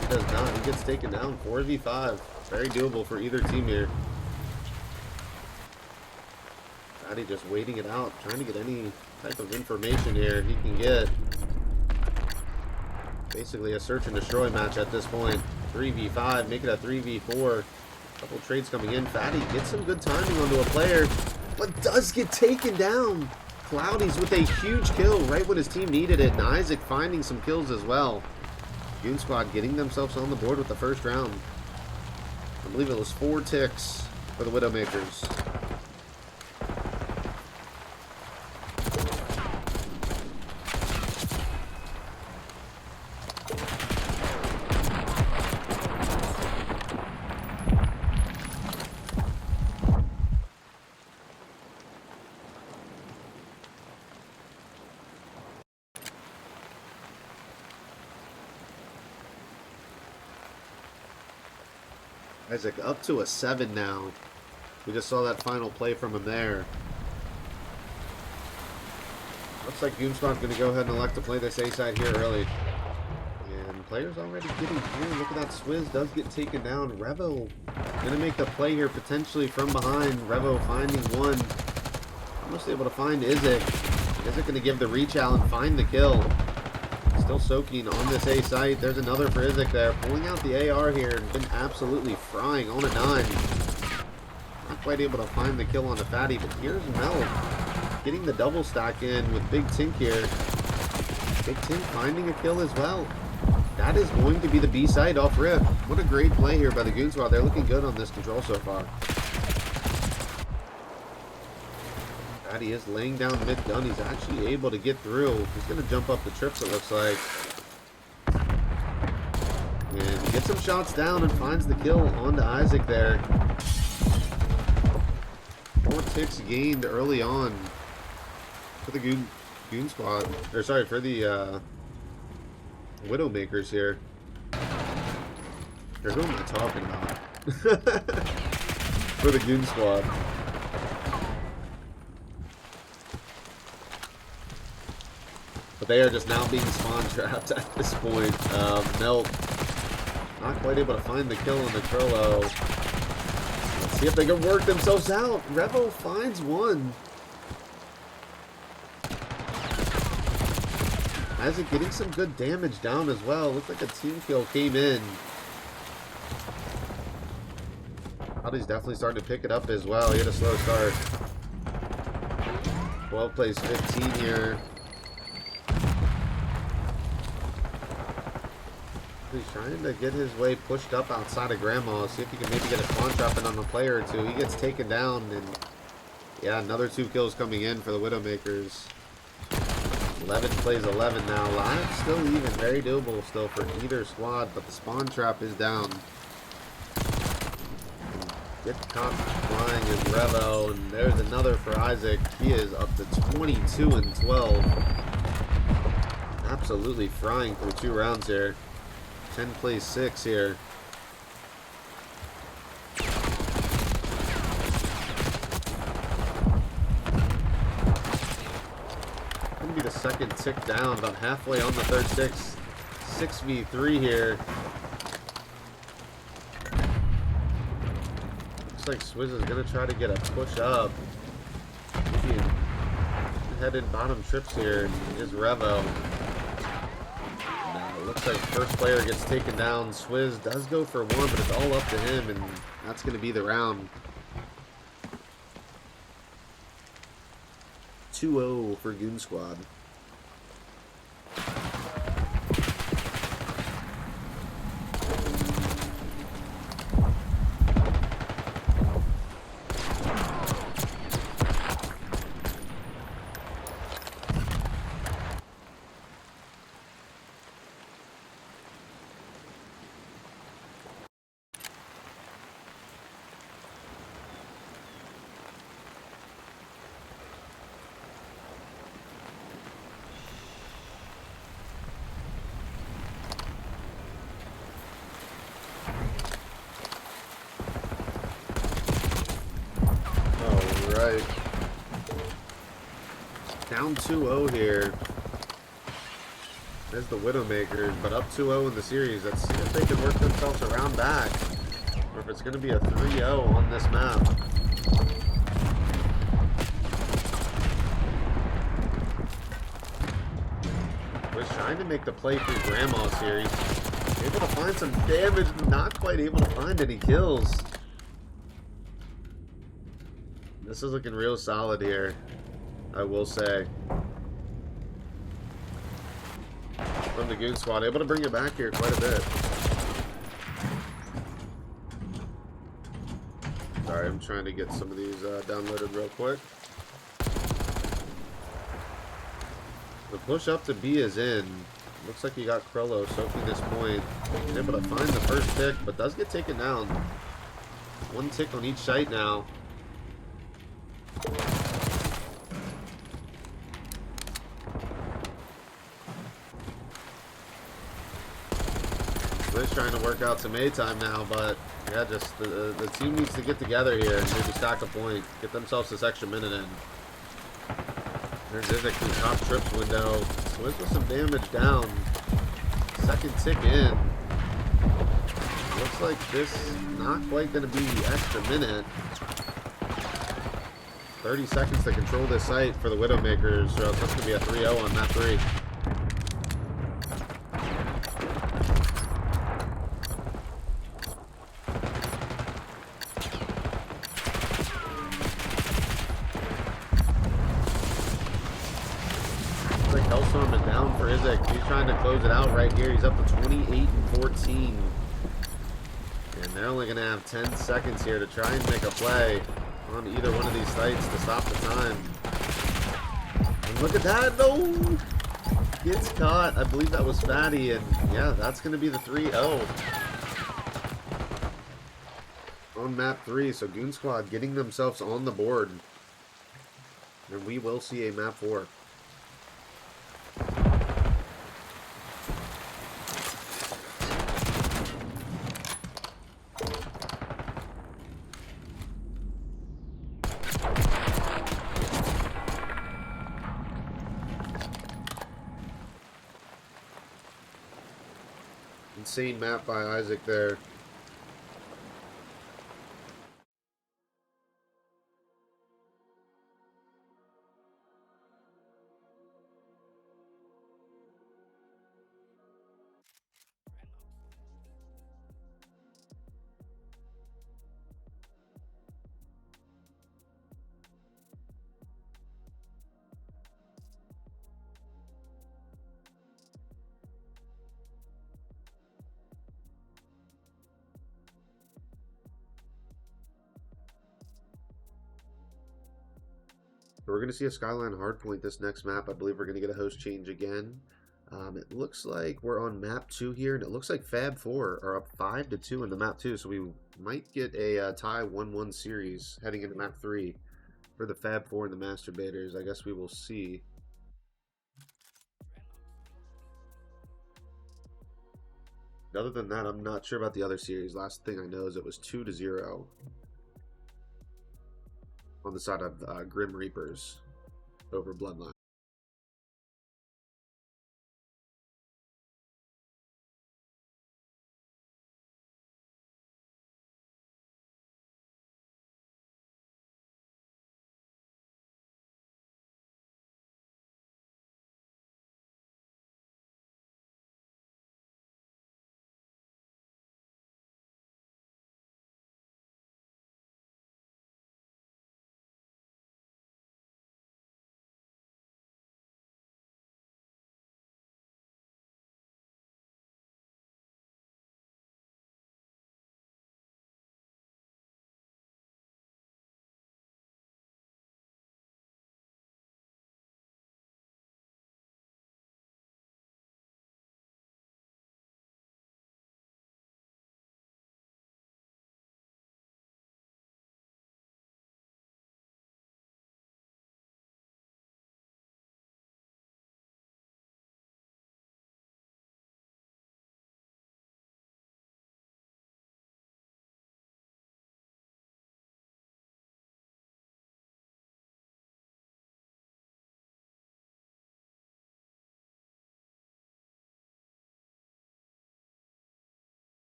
He does not. He gets taken down. 4v5. Very doable for either team here. Fatty just waiting it out, trying to get any type of information here he can get. Basically a search and destroy match at this point. 3v5, make it a 3v4. Couple trades coming in. Fatty gets some good timing onto a player, but does get taken down. Cloudy's with a huge kill right when his team needed it, and Isaac finding some kills as well. Goon Squad getting themselves on the board with the first round. I believe it was 4 ticks for the Widowmakers. Isaac up to a 7 now. We just saw that final play from him there. Looks like Goon Squad's going to go ahead and elect to play this A side here early. And players already getting through. Look at that. Swizz does get taken down. Revo going to make the play here potentially from behind. Revo finding one. Almost able to find Isaac. Isaac going to give the reach out and find the kill. Still soaking on this A site. There's another for Isaac there. Pulling out the AR here and been absolutely frying on a 9. Not quite able to find the kill on the Fatty, but here's Mel getting the double stack in with Big Tink here. Big Tink finding a kill as well. That is going to be the B side off rip. What a great play here by the Goon Squad. They're looking good on this control so far. Fatty is laying down mid gun. He's actually able to get through. He's going to jump up the trips, it looks like. And gets some shots down and finds the kill onto Isaac there. 4 ticks gained early on for the Goon Squad. Or sorry, for the Widowmakers here. Or who am I talking about? For the Goon Squad. But they are just now being spawn trapped at this point. Melt not quite able to find the kill on the Trollo. Let's see if they can work themselves out. Revo finds one. Isaac getting some good damage down as well. Looks like a team kill came in. Cloudy's definitely starting to pick it up as well. He had a slow start. 12 plays 15 here. He's trying to get his way pushed up outside of Grandma. See if he can maybe get a spawn trap in on a player or two. He gets taken down, and yeah, another 2 kills coming in for the Widowmakers. 11 plays 11 now. Live still even. Very doable still for either squad, but the spawn trap is down. Get caught flying is Revo, and there's another for Isaac. He is up to 22 and 12. Absolutely frying through 2 rounds here. 10 plays 6 here. Gonna be the second tick down, about halfway on the third 6v3 here. Looks like Swizz is gonna try to get a push up. Maybe headed bottom trips here is Revo. Looks like first player gets taken down. Swizz does go for 1, but it's all up to him, and that's going to be the round. 2-0 for Goon Squad. Down 2-0 here. There's the Widowmakers, but up 2-0 in the series. Let's see if they can work themselves around back, or if it's going to be a 3-0 on this map. Was trying to make the play through Grandma's series. Able to find some damage, not quite able to find any kills. This is looking real solid here, I will say. From the Goon squad, able to bring it back here quite a bit. Sorry, I'm trying to get some of these downloaded real quick. The push up to B is in. Looks like you got Krello soaking this point. He's able to find the first tick, but does get taken down. One tick on each site now. Liz trying to work out some A time now, but yeah, just the team needs to get together here and maybe stack a point, get themselves this extra minute in. There's Isaac through top trips window. Swiss with some damage down. Second tick in. Looks like this not quite going to be the extra minute. 30 seconds to control this site for the Widowmakers, so it's going to be a 3-0 on map 3. Hellstorm is down for Isaac. He's trying to close it out right here. He's up to 28-14. And they're only going to have 10 seconds here to try and make a play on either one of these sites to stop the time. And look at that. No! Gets caught. I believe that was Fatty. And yeah, that's going to be the 3-0 on map 3. So Goon Squad getting themselves on the board. And we will see a map 4. Insane map by Isaac there. We're going to see a Skyline Hardpoint this next map. I believe we're going to get a host change again. It looks like we're on map 2 here, and it looks like Fab 4 are up 5-2 in the map 2, so we might get a tie 1-1 series heading into map 3 for the Fab 4 and the Masturbators. I guess we will see. Other than that, I'm not sure about the other series. Last thing I know is it was 2-0 on the side of Grim Reapers over Bloodline.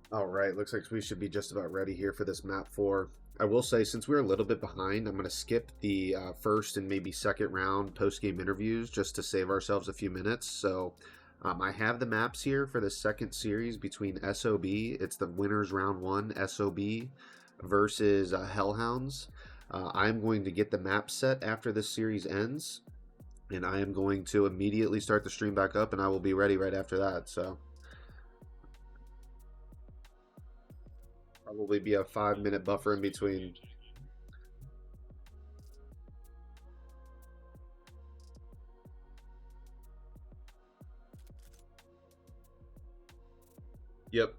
All right, looks like we should be just about ready here for this map 4. I will say, since we're a little bit behind, I'm going to skip the first and maybe second round post-game interviews just to save ourselves a few minutes. So I have the maps here for the second series between SOB. It's the winners round 1, SOB versus Hellhounds. I'm going to get the map set after this series ends, and I am going to immediately start the stream back up, and I will be ready right after that. So probably be a 5-minute buffer in between. Yep.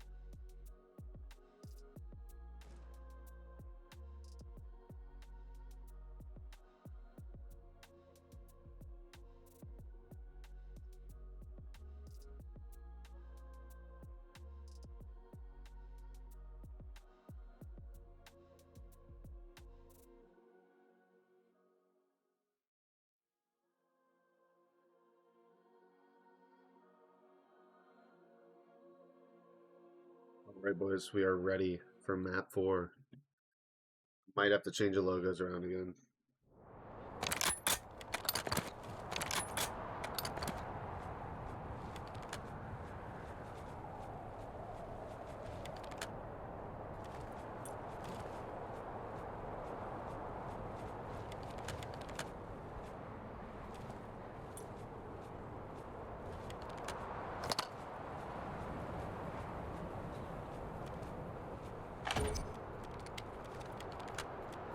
All right, boys, we are ready for map 4. Might have to change the logos around again.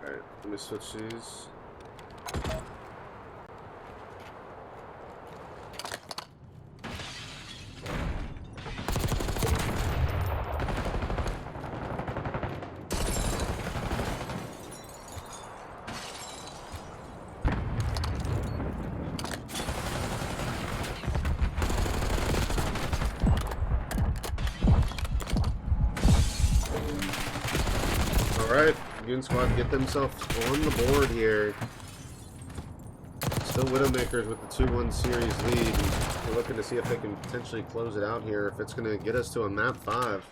Alright, let me switch these. Alright, Goon Squad get themselves on the board here. Still Widowmakers with the 2-1 series lead. We're looking to see if they can potentially close it out here, if it's going to get us to a map 5.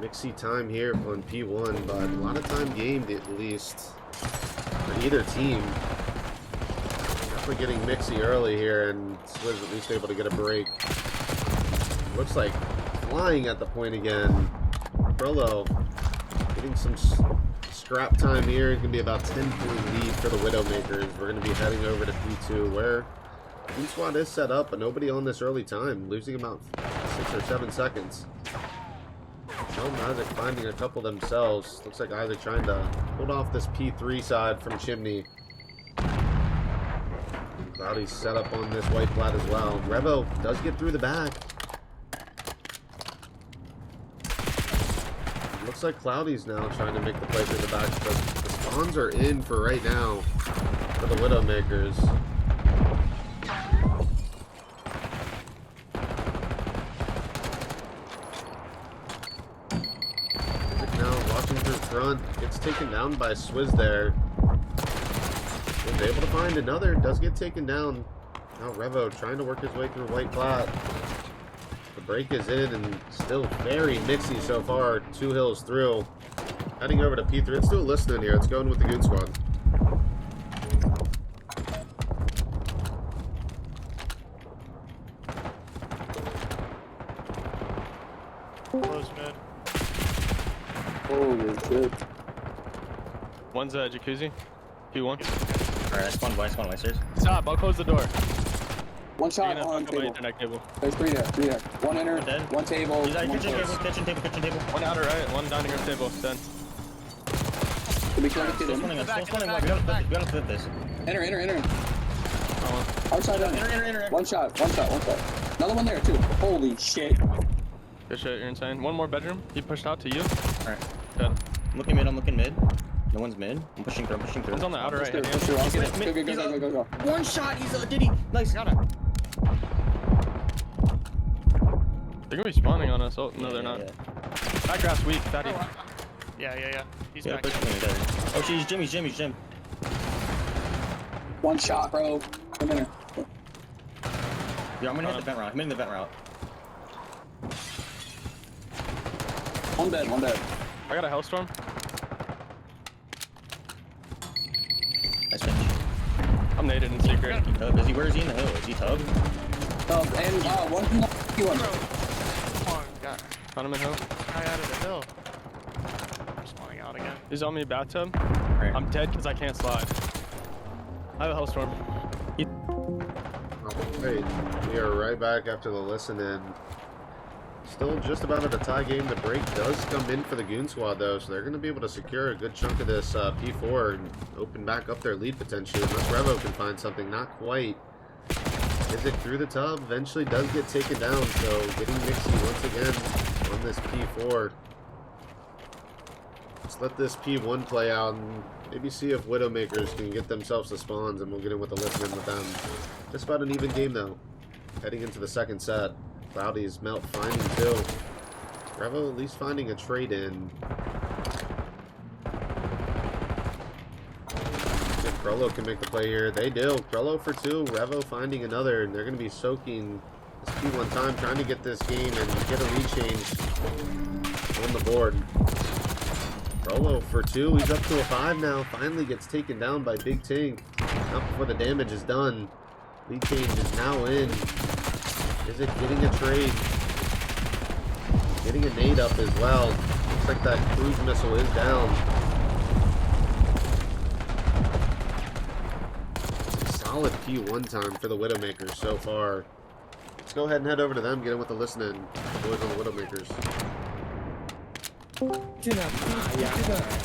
Mixy time here on P1, but a lot of time gained at least for either team. Definitely getting mixy early here, and Swizz at least able to get a break. Looks like flying at the point again. Frollo getting some scrap time here. It's going to be about 10-point lead for the Widowmakers. We're going to be heading over to P2, where Goon Squad is set up, but nobody on this early time, losing about 6 or 7 seconds. Isaac finding a couple themselves. Looks like Isaac trying to hold off this P3 side from Chimney. Cloudy's set up on this white flat as well. Revo does get through the back. Looks like Cloudy's now trying to make the play through the back, but the spawns are in for right now for the Widowmakers. Now watching through front, gets taken down by Swizz there. Was able to find another, does get taken down. Now Revo trying to work his way through white flat. The break is in and still very mixy so far. 2 hills through. Heading over to P3. Let's do a listening here. Let's go in with the Goon Squad. Close mid. Holy shit. One's jacuzzi. P1. Alright, I spawned white stairs. Stop, I'll close the door. One shot You're on gonna fuck up my table. internet cable. There's 3 there. One inner, One dead. one table. He's at one kitchen close. table. One outer right, one dining room table. Done. Can we try to get Still in? spawning us. Still spawning white. We gotta flip this. Enter. Oh, Outside on. Enter. One shot. Another one there too. Holy shit. good shit, you're insane. One more bedroom. He pushed out to you. Alright. Good. I'm looking mid. No one's mid. I'm pushing through. One's on the outer right. Push hand. through, I'll get Mid, it. he's up. Go. One shot. He's a Diddy. Nice. Got it. They're gonna be spawning on us. Oh, no, they're not. Yeah. That grass weak, fatty. Yeah. He's Yeah, back. push me there. Oh, she's Jim. One shot, bro. Come in here. Yeah, I'm gonna hit the vent route. I'm in the vent route. One dead, one dead. I got a Hellstorm. Nice finish. I'm naded in secret. Tub. Is he? Where is he in the hill? Is he tub? And one one. Come on, guy. Found him in hill. Guy out of the hill. I'm spawning out again. He's on me bathtub. Right. I'm dead because I can't slide. I have a Hellstorm. Alright, we are right back after the listen in. Still just about at a tie game. The break does come in for the Goon squad though, so they're going to be able to secure a good chunk of this P4 and open back up their lead potentially, unless Revo can find something. Not quite. Isaac through the tub, eventually does get taken down, so getting Nixie once again on this P4. Let's let this P1 play out and maybe see if Widowmakers can get themselves the spawns, and we'll get in with the listen in with them. Just about an even game though. Heading into the second set. Cloudy's Melt finding two. Revo at least finding a trade in. If Krello can make the play here, they do. Krello for two, Revo finding another, and they're going to be soaking this P1 time, trying to get this game and get a lead change on the board. Krello for two, he's up to a 5 now. Finally gets taken down by Big Tink. Not before the damage is done. Lead change is now in. Is it getting a trade? Getting a nade up as well. Looks like that cruise missile is down. Solid P1 time for the Widowmakers so far. Let's go ahead and head over to them, get in with the listening. Boys on the Widowmakers.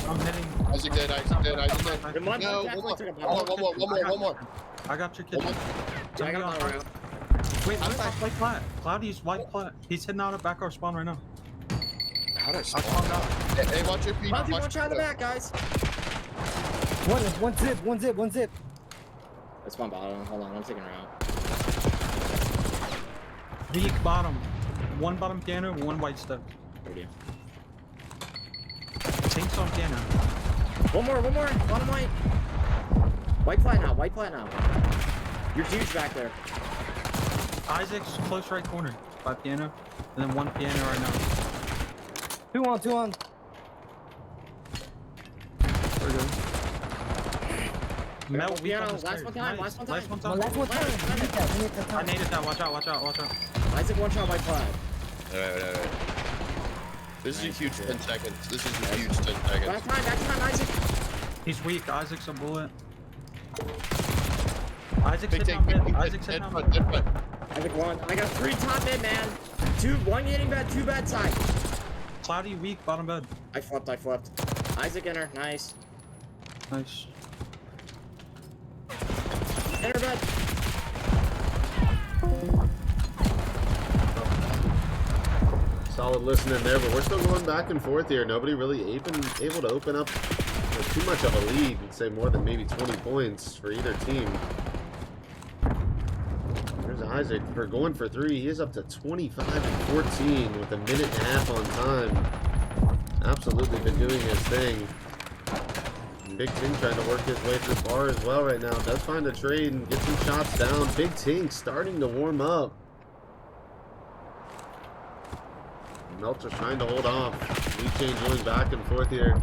I'm hitting. Isaac dead, Isaac dead, Isaac dead. The one No, definitely took a one more. I got your kid. One I got one around. Wait, white flat. Cloudy's white flat. He's heading out of back our spawn right now. How'd I I spawn? spawned out. Hey, watch your feet. Cloudy, watch out of the back, guys. One zip. That's my bottom. Hold on, I'm taking her out. Weak bottom. One bottom piano, one white step. Where do you? Tink's on piano. One more. Bottom white. White flat now. You're huge back there. Isaac's close right corner by piano, and then one piano right now. Two on. We're good. Mel, weak piano, on the last stairs. one time, Nice. last one time. Last My one last one time. We need that I naded that. Watch out. Isaac one shot white flat. Alright. This is a huge 10 seconds. This is a huge 10 seconds. Back time, Isaac. He's weak. Isaac's a bullet. Isaac's Big hitting take, out big mid. take, Isaac's hitting dead out front, mid. dead front. Isaac one. I got 3 top mid, man. 1 hitting bed, 2 bed side. Cloudy weak, bottom bed. I flipped. Isaac enter, nice. Nice. Enter bed. Solid listening there, but we're still going back and forth here. Nobody really able to open up too much of a lead. I'd say more than maybe 20 points for either team. There's Isaac for going for 3. He is up to 25 and 14 with a minute and a half on time. Absolutely been doing his thing. And Big Tink trying to work his way through bar as well right now. Does find a trade and get some shots down. Big Tink starting to warm up. Meltzer trying to hold off. Lead change going back and forth here.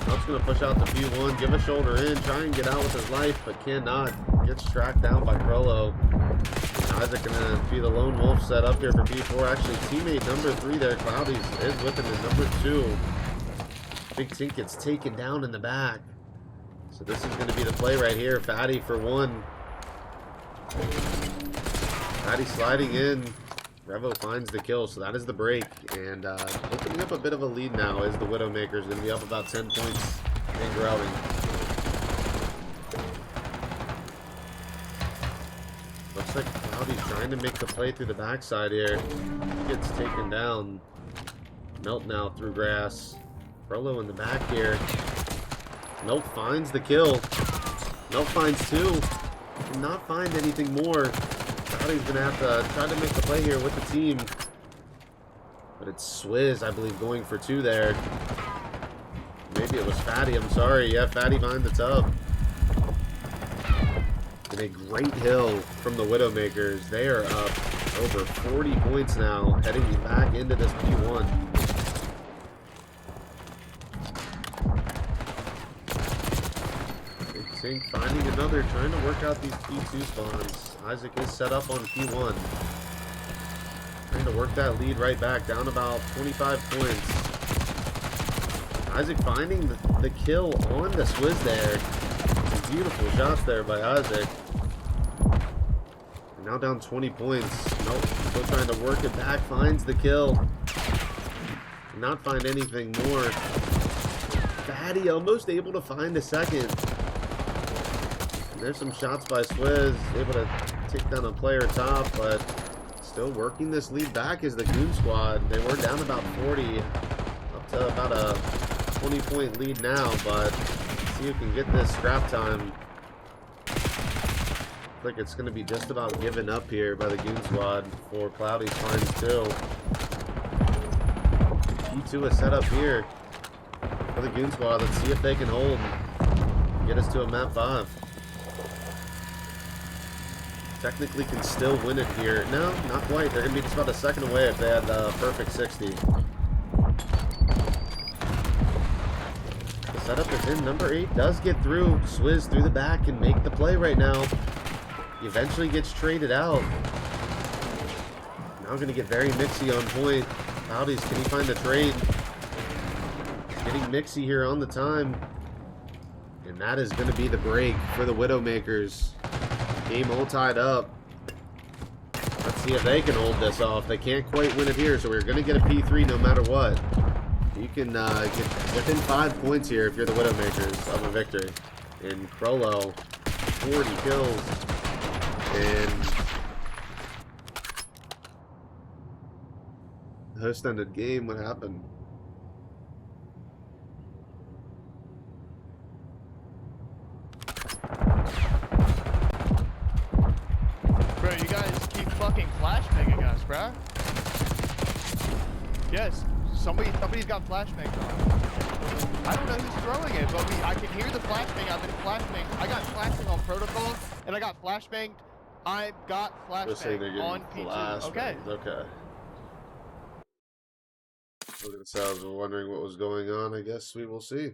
Melt's going to push out the P1, give a shoulder in, try and get out with his life, but cannot. Gets tracked down by Krello. Isaac going to be the lone wolf set up here for P4. Actually, teammate number 3 there, Cloudy, is with him in number 2. Big Tink gets taken down in the back. So this is going to be the play right here. Fatty for 1. Fatty sliding in. Revo finds the kill, so that is the break. And opening up a bit of a lead now is the Widowmakers. Going to be up about 10 points and growing. Looks like Cloudy's trying to make the play through the backside here. He gets taken down. Melt now through grass. Frollo in the back here. Melt finds the kill. Melt finds 2. Cannot find anything more. Cloudy's going to have to try to make the play here with the team. But it's Swizz, I believe, going for 2 there. Maybe it was Fatty, I'm sorry. Yeah, Fatty behind the tub. And a great hill from the Widowmakers. They are up over 40 points now, heading back into this P1. Sink finding another, trying to work out these P2 spawns. Isaac is set up on P1. Trying to work that lead right back, down about 25 points. Isaac finding the kill on the Swizz there. Some beautiful shots there by Isaac. And now down 20 points. Nope, still trying to work it back, finds the kill. Not find anything more. Fatty almost able to find a second. And there's some shots by Swizz, able to take down a player top, but still working this lead back is the Goon squad. They were down about 40, up to about a 20-point lead now, but let's see who can get this scrap time. Looks like it's going to be just about given up here by the Goon squad for Cloudy's finds too. E2 is set up here for the Goon squad. Let's see if they can hold and get us to a map 5. Technically can still win it here. No, not quite. They're going to be just about a second away if they had the perfect 60. The setup is in. Number 8 does get through. Swizz through the back and make the play right now. He eventually gets traded out. Now going to get very mixy on point. Cloudies, can he find a trade? Getting mixy here on the time. And that is going to be the break for the Widowmakers. Game all tied up. Let's see if they can hold this off. They can't quite win it here, so we're going to get a P3 no matter what. You can get within 5 points here if you're the Widowmakers of a victory. And Crollo, 40 kills. And host ended game. What happened? Bro, you guys keep fucking flashbanging us, bro. Yes, somebody's got flashbangs on. I don't know who's throwing it, but I can hear the flashbang. I've been flashbang. I got flashbang on protocol, and I got flashbanged. I got flashbang on P2. Okay. Okay. So I was wondering what was going on. I guess we will see.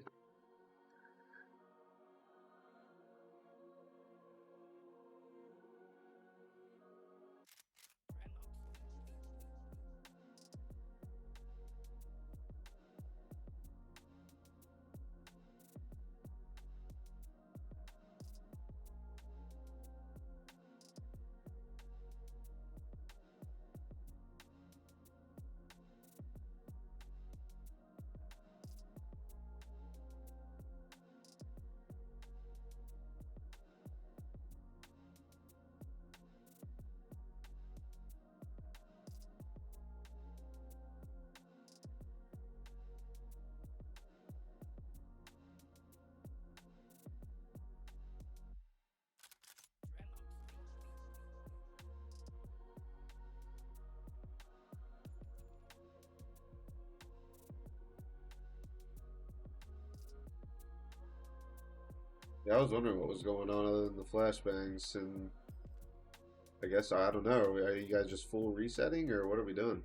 Yeah, I was wondering what was going on other than the flashbangs, and I guess, I don't know, are you guys just full resetting, or what are we doing?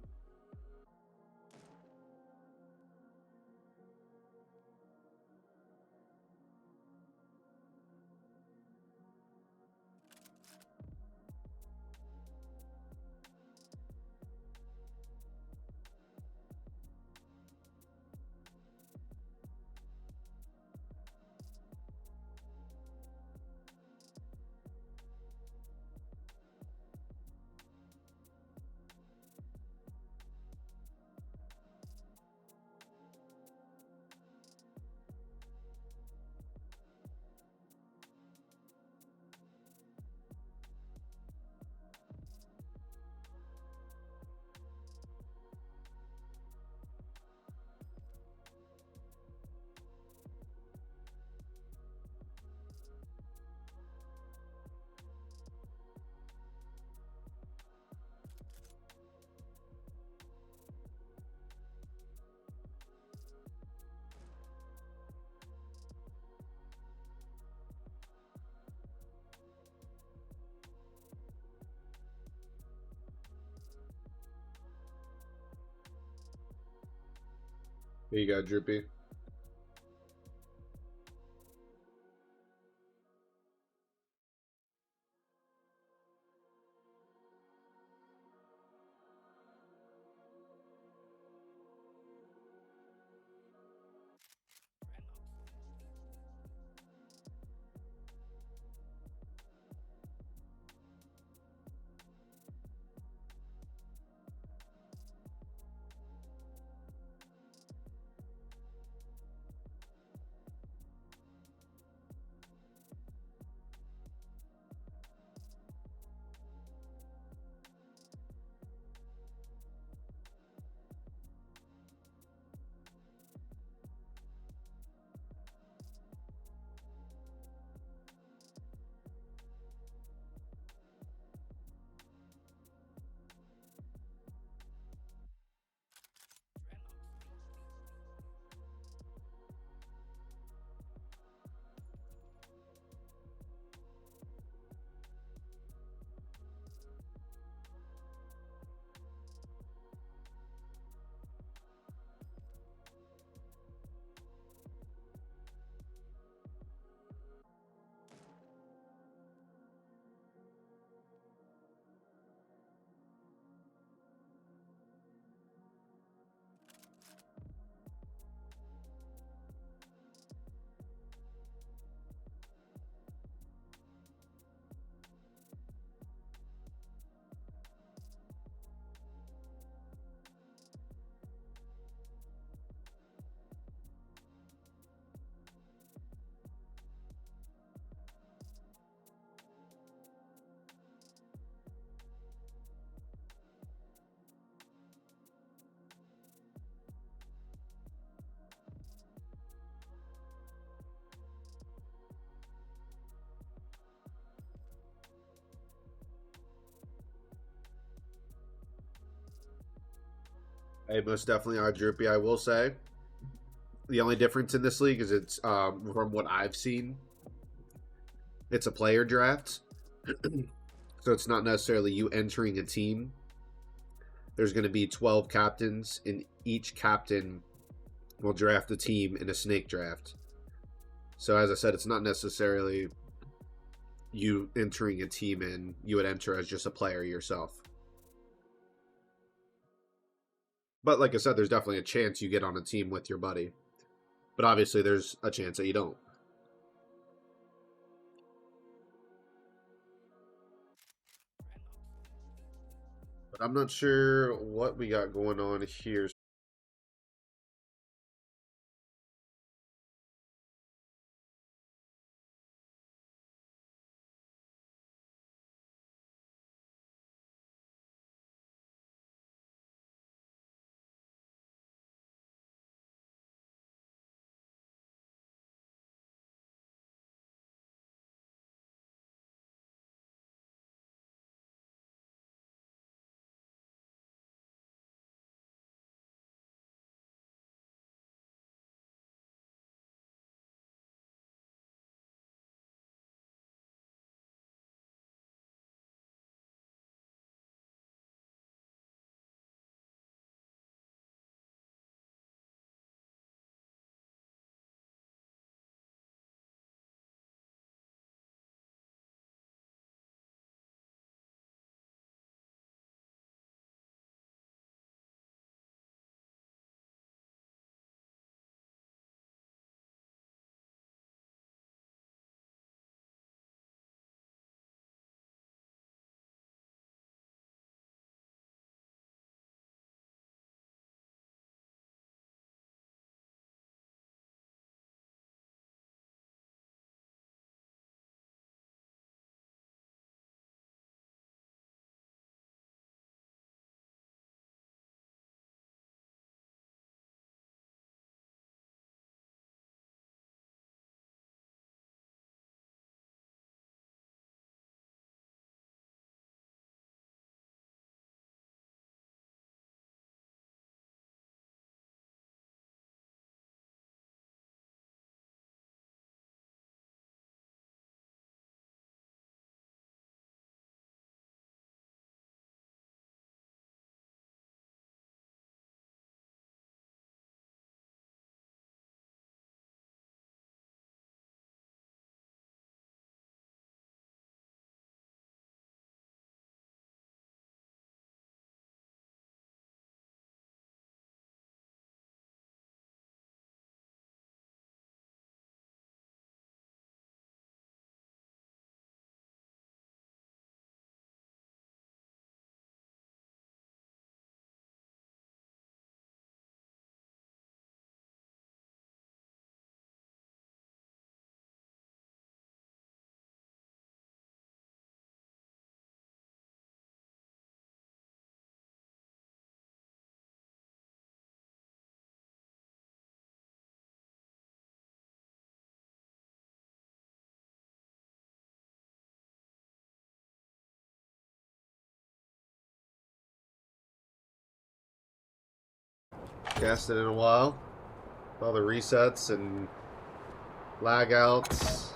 Here you go, Droopy. Hey, most definitely are, Droopy. I will say the only difference in this league is it's from what I've seen, it's a player draft. So it's not necessarily you entering a team. There's going to be 12 captains, and each captain will draft a team in a snake draft. So as I said, it's not necessarily you entering a team in. You would enter as just a player yourself. But like I said, there's definitely a chance you get on a team with your buddy. But obviously there's a chance that you don't. But I'm not sure what we got going on here. Cast it in a while. All the resets and lag outs.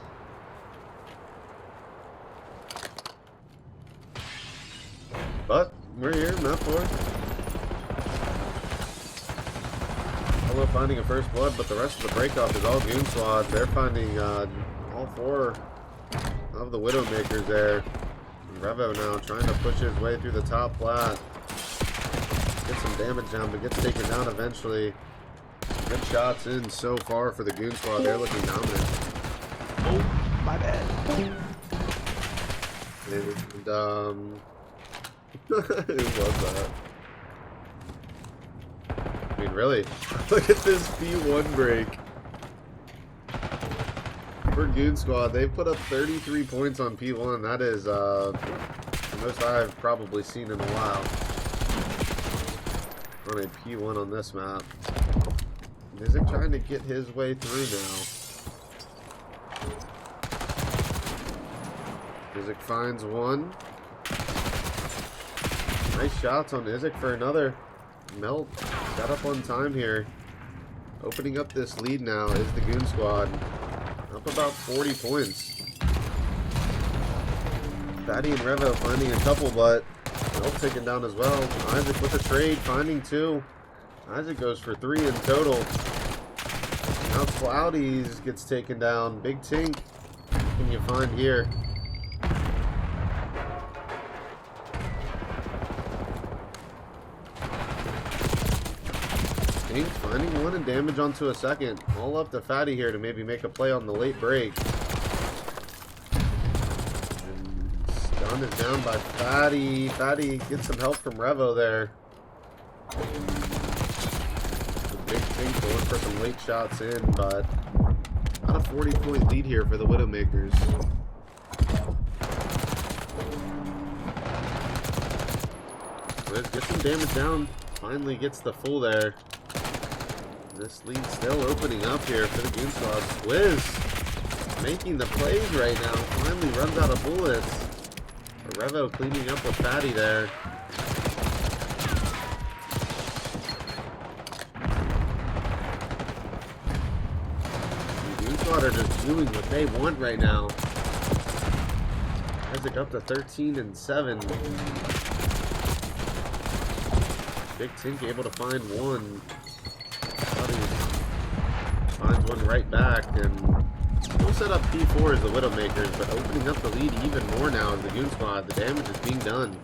But we're here, map 4. Although finding a first blood, but the rest of the breakoff is all Goon squad. They're finding all 4 of the Widowmakers there. And Revo now trying to push his way through the top flat. Get some damage down, but gets taken down eventually. Good shots in so far for the Goon squad. They're looking dominant. Oh, my bad. And who was that? I mean, really, look at this P1 break. For Goon squad, they've put up 33 points on P1. That is the most I've probably seen in a while. On a P1 on this map. Nizik trying to get his way through now. Nizik finds one. Nice shots on Nizik for another. Melt got up on time here. Opening up this lead now is the Goon Squad. Up about 40 points. Fatty and Revo finding a couple, but Melt taken down as well. Isaac with a trade, finding 2. Isaac goes for 3 in total. Now Cloudies gets taken down. Big Tink. What can you find here? Tink finding 1 and damage onto a second. All up to Fatty here to maybe make a play on the late break. Stun is down by Fatty. Fatty gets some help from Revo there. Big Tink going for some late shots in, but not a 40-point lead here for the Widowmakers. Let's get some damage down. Finally gets the full there. This lead still opening up here for the Goon Squad. Swizz making the plays right now. Finally runs out of bullets. Revo cleaning up with Fatty there. The Goon Squad are just doing what they want right now. Isaac up to 13 and 7. Big Tink able to find 1. Finds 1 right back, and we'll set up P4 as the Widowmakers, but opening up the lead even more now as the Goon Squad. The damage is being done.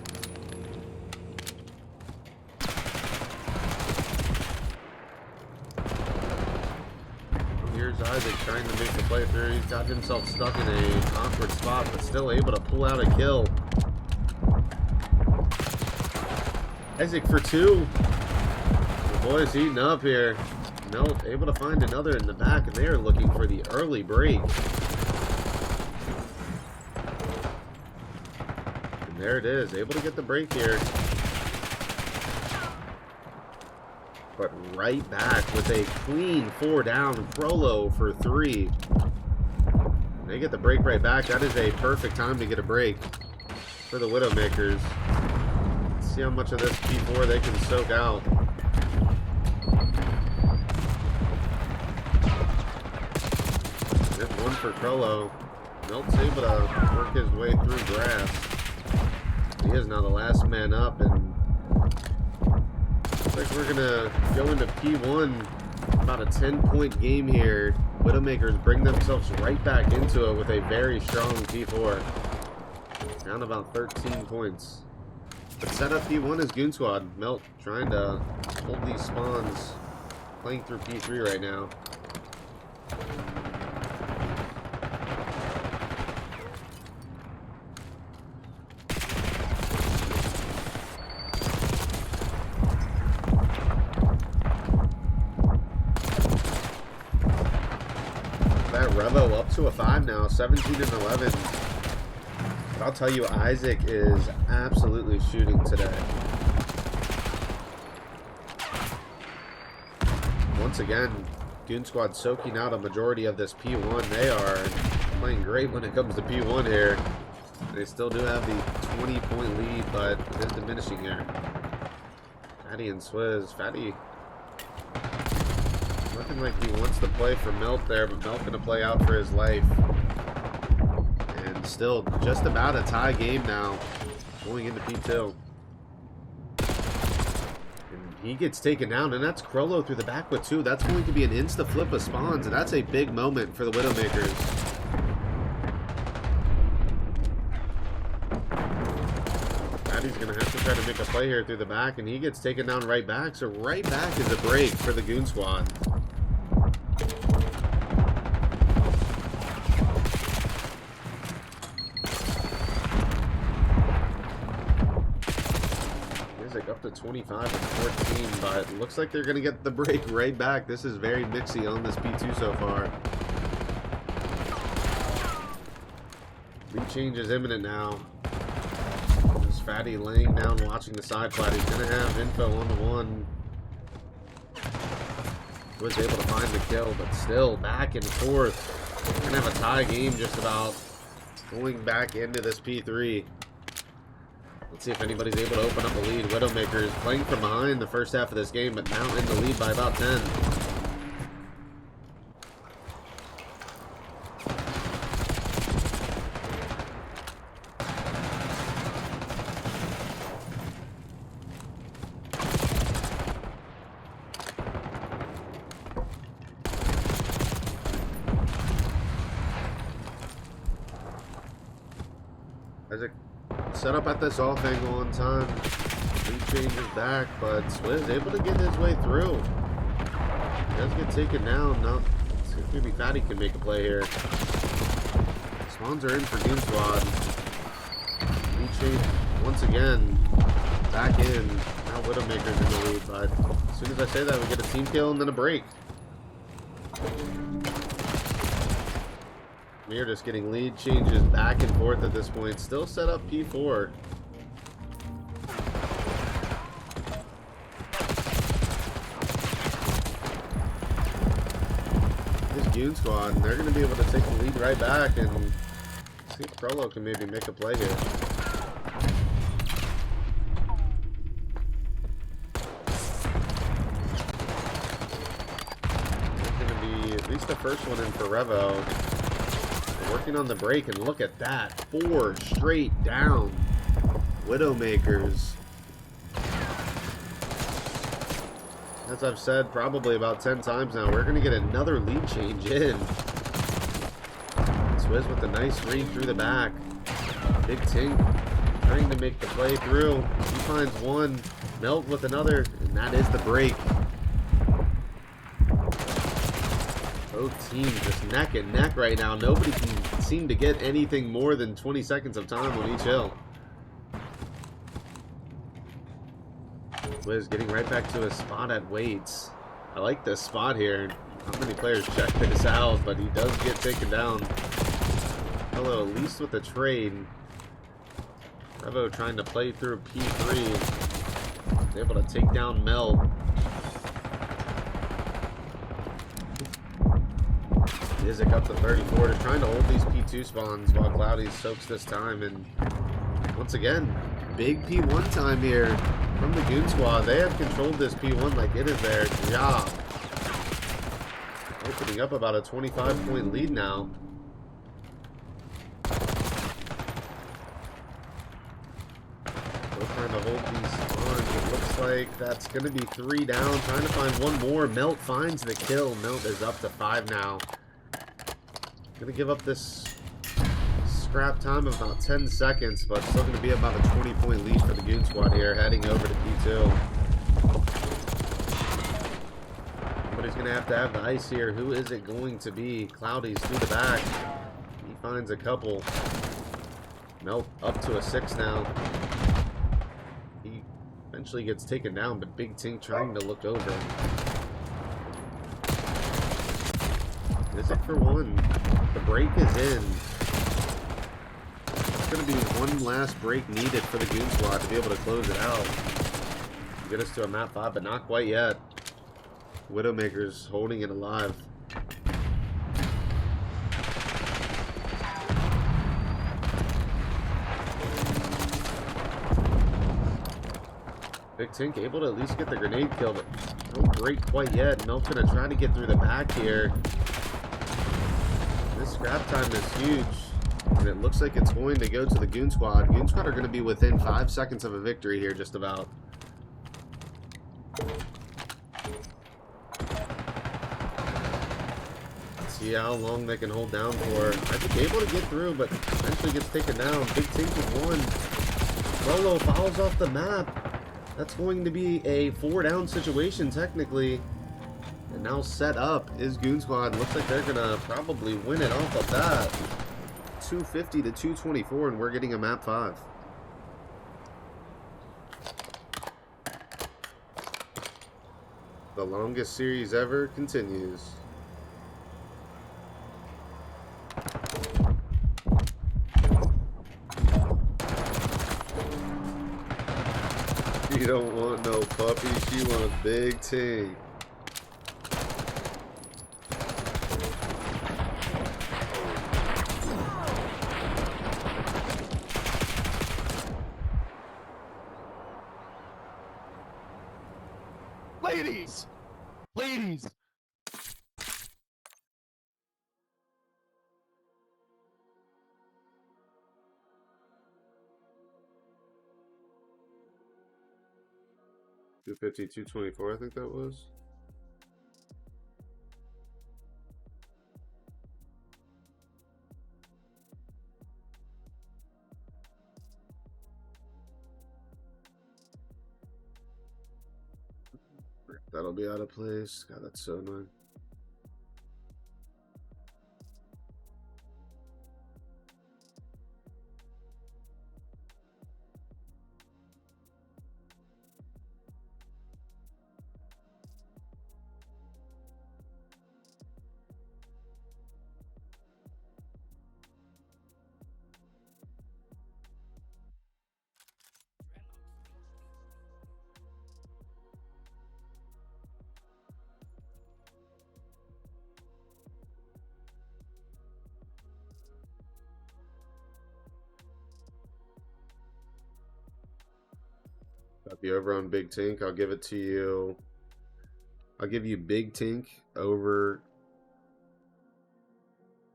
Here's Isaac trying to make the play through. He's got himself stuck in a awkward spot, but still able to pull out a kill. Isaac for 2. The boys heating up here. Melt able to find another in the back, and they are looking for the early break. And there it is, able to get the break here. But right back with a clean 4 down. Crollo for 3. They get the break right back. That is a perfect time to get a break for the Widowmakers. Let's see how much of this P4 they can soak out. Just 1 for Crollo. Melt's able to work his way through grass. He is now the last man up, and looks like we're gonna go into P1. About a 10-point game here. Widowmakers bring themselves right back into it with a very strong P4. Down about 13 points. But set up P1 is Goon Squad. Melt trying to hold these spawns. Playing through P3 right now. Revo up to a 5 now, 17 and 11. But I'll tell you, Isaac is absolutely shooting today. Once again, Goon Squad soaking out a majority of this P1. They are playing great when it comes to P1 here. They still do have the 20-point lead, but it is diminishing here. Fatty and Swizz. Fatty looking like he wants to play for Melt there, but Melt gonna play out for his life. And still just about a tie game now, going into P2. And he gets taken down, and that's Crollo through the back with 2. That's going to be an insta flip of spawns, and that's a big moment for the Widowmakers. Fatty's gonna have to try to make a play here through the back, and he gets taken down right back. So right back is a break for the Goon Squad. Up to 25 and 14, but it looks like they're going to get the break right back. This is very mixy on this P2 so far. Lead change is imminent now. There's Fatty laying down watching the side plat. He's going to have info on the 1. Was able to find the kill, but still back and forth. We're going to have a tie game just about going back into this P3. Let's see if anybody's able to open up a lead. Widowmakers playing from behind the first half of this game, but now in the lead by about 10. Isaac set up at this off angle on time. Lead changes back, but Swizz able to get his way through. He does get taken down. Now, let's see if maybe Fatty can make a play here. Swans are in for Goon Squad. Lead change once again. Back in. Now Widowmakers in the lead, but as soon as I say that, we get a team kill and then a break. We're just getting lead changes back and forth at this point. Still set up P4. This Goon Squad, they're going to be able to take the lead right back and see if Crollo can maybe make a play here. It's going to be at least the first one in for Revo. Working on the break, and look at that. 4 straight down. Widowmakers. As I've said probably about 10 times now, we're going to get another lead change in. Swizz with a nice read through the back. Big Tink trying to make the play through. He finds one. Melt with another, and that is the break. Both teams just neck and neck right now. Nobody can seem to get anything more than 20 seconds of time on each hill. Wiz getting right back to his spot at weights. I like this spot here. Not many players check this out, but he does get taken down. Hello, at least with the trade. Revo trying to play through P3. He's able to take down Mel. Isaac up to 34, just trying to hold these P2 spawns while Cloudy soaks this time. And once again, big P1 time here from the Goon Squad. They have controlled this P1 like it is their job. Opening up about a 25-point lead now. Still trying to hold these spawns. It looks like that's going to be 3 down. Trying to find one more. Melt finds the kill. Melt is up to 5 now. Gonna give up this scrap time of about 10 seconds, but still gonna be about a 20-point lead for the Goon Squad here, heading over to P2. Somebody's gonna have to have the ice here. Who is it going to be? Cloudy's through the back. He finds a couple. Melt up to a 6 now. He eventually gets taken down, but Big Tink trying to look over. Is it for one? The break is in. It's going to be one last break needed for the Goon Squad to be able to close it out. Get us to a map 5, but not quite yet. Widowmakers holding it alive. Big Tink able to at least get the grenade kill, but no break quite yet. Mel's going to try to get through the back here. This scrap time is huge, and it looks like it's going to go to the Goon Squad. Goon Squad are going to be within 5 seconds of a victory here, just about. Let's see how long they can hold down for. I think able to get through, but eventually gets taken down. Big Tink is 1. Rolo fouls off the map. That's going to be a 4-down situation, technically. And now set up is Goon Squad. Looks like they're going to probably win it off of that. 250 to 224, and we're getting a map 5. The longest series ever continues. She don't want no puppy, she wants Big T. Please. Please. $250, $224, I think that was. That'll be out of place. God, that's so annoying. Got the over on Big Tink. I'll give it to you. I'll give you Big Tink over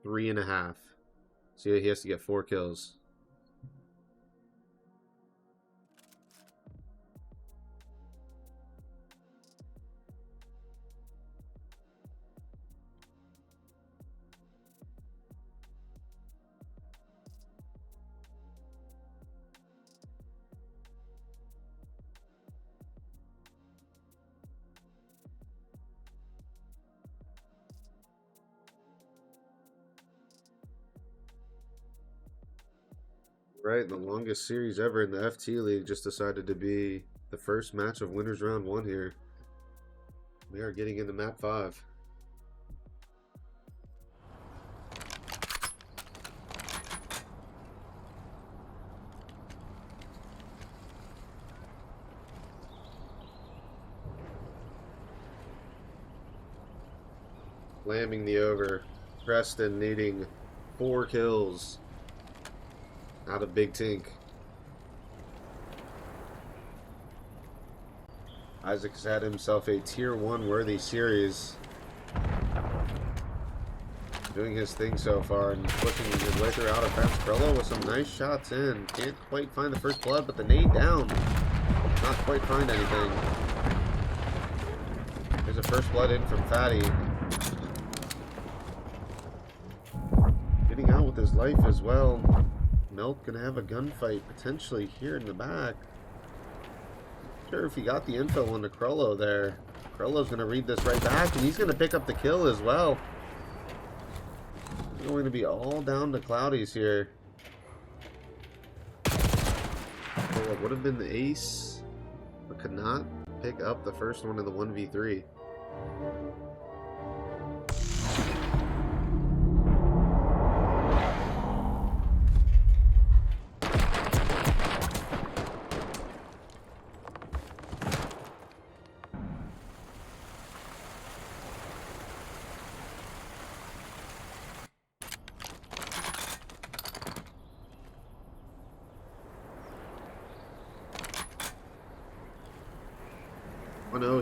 3.5. See, he has to get 4 kills. Right, the longest series ever in the FT League just decided to be the first match of Winners Round 1 here. We are getting into map 5. Slamming the over. Preston needing 4 kills out of Big Tink. Isaac's had himself a tier 1 worthy series. Doing his thing so far and pushing his way through out of fence. Krello with some nice shots in. Can't quite find the first blood, but the nade down. Not quite find anything. There's a first blood in from Fatty. Getting out with his life as well. Milk gonna have a gunfight potentially here in the back. Not sure if he got the info on the Krello there. Krello's gonna read this right back, and he's gonna pick up the kill as well. It's going to be all down to Cloudies here. Well, it would have been the ace, but could not pick up the first one in the 1v3.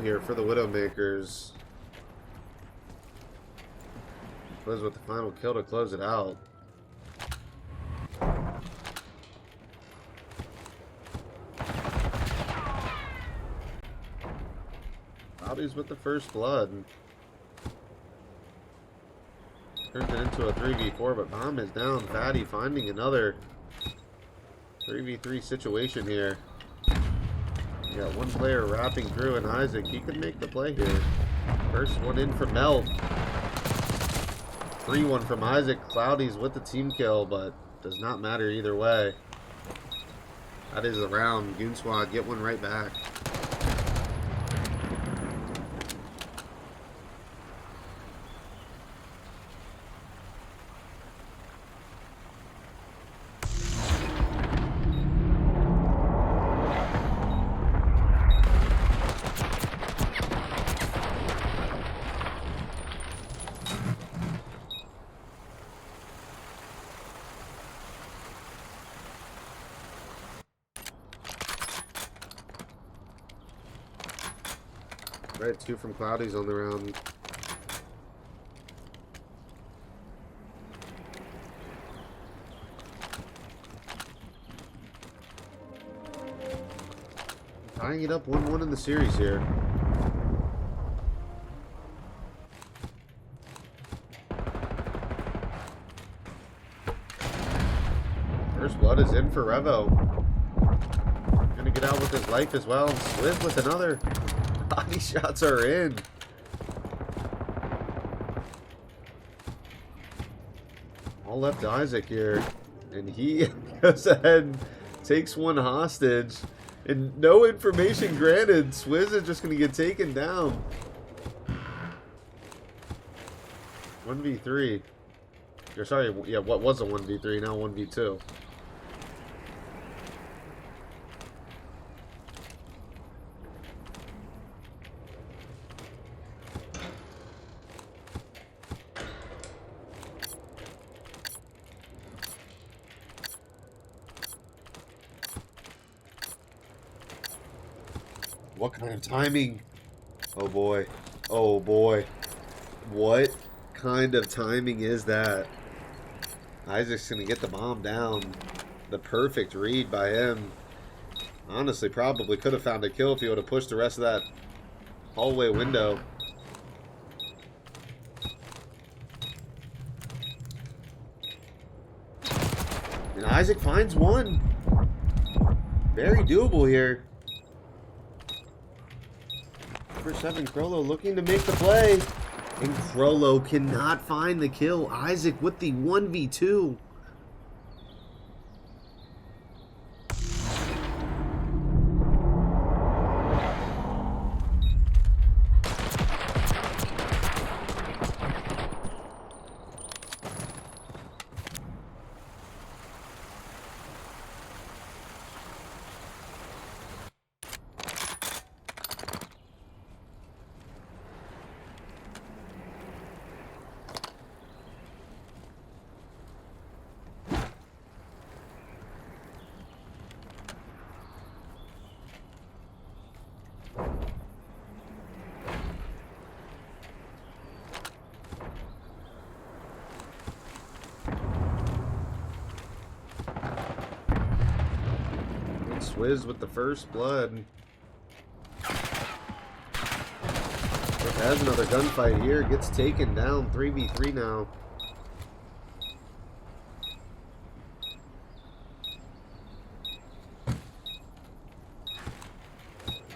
Here for the Widowmakers. Close with the final kill to close it out. Cloudy's with the first blood. Turns it into a 3v4, but bomb is down. Fatty finding another 3v3 situation here. You got one player wrapping through, and Isaac, he could make the play here. First one in from Melt. 3-1 from Isaac. Cloudy's with the team kill, but does not matter either way. That is a round. Goon Squad get one right back. Right, 2 from Cloudy's on the round. Tying it up 1-1 in the series here. First blood is in for Revo. Gonna get out with his life as well. Swift with another. Body shots are in. All left to Isaac here. And he goes ahead and takes one hostage. And no information granted. Swizz is just going to get taken down. 1v3. Or sorry, yeah, what was a 1v3, now 1v2. What kind of timing? Oh boy. Oh boy. What kind of timing is that? Isaac's gonna get the bomb down. The perfect read by him. Honestly, probably could have found a kill if he would have pushed the rest of that hallway window. And Isaac finds one. Very doable here. Number 7, Crollo looking to make the play. And Crollo cannot find the kill. Isaac with the 1v2. Swizz with the first blood. Has another gunfight here. Gets taken down. 3v3 now.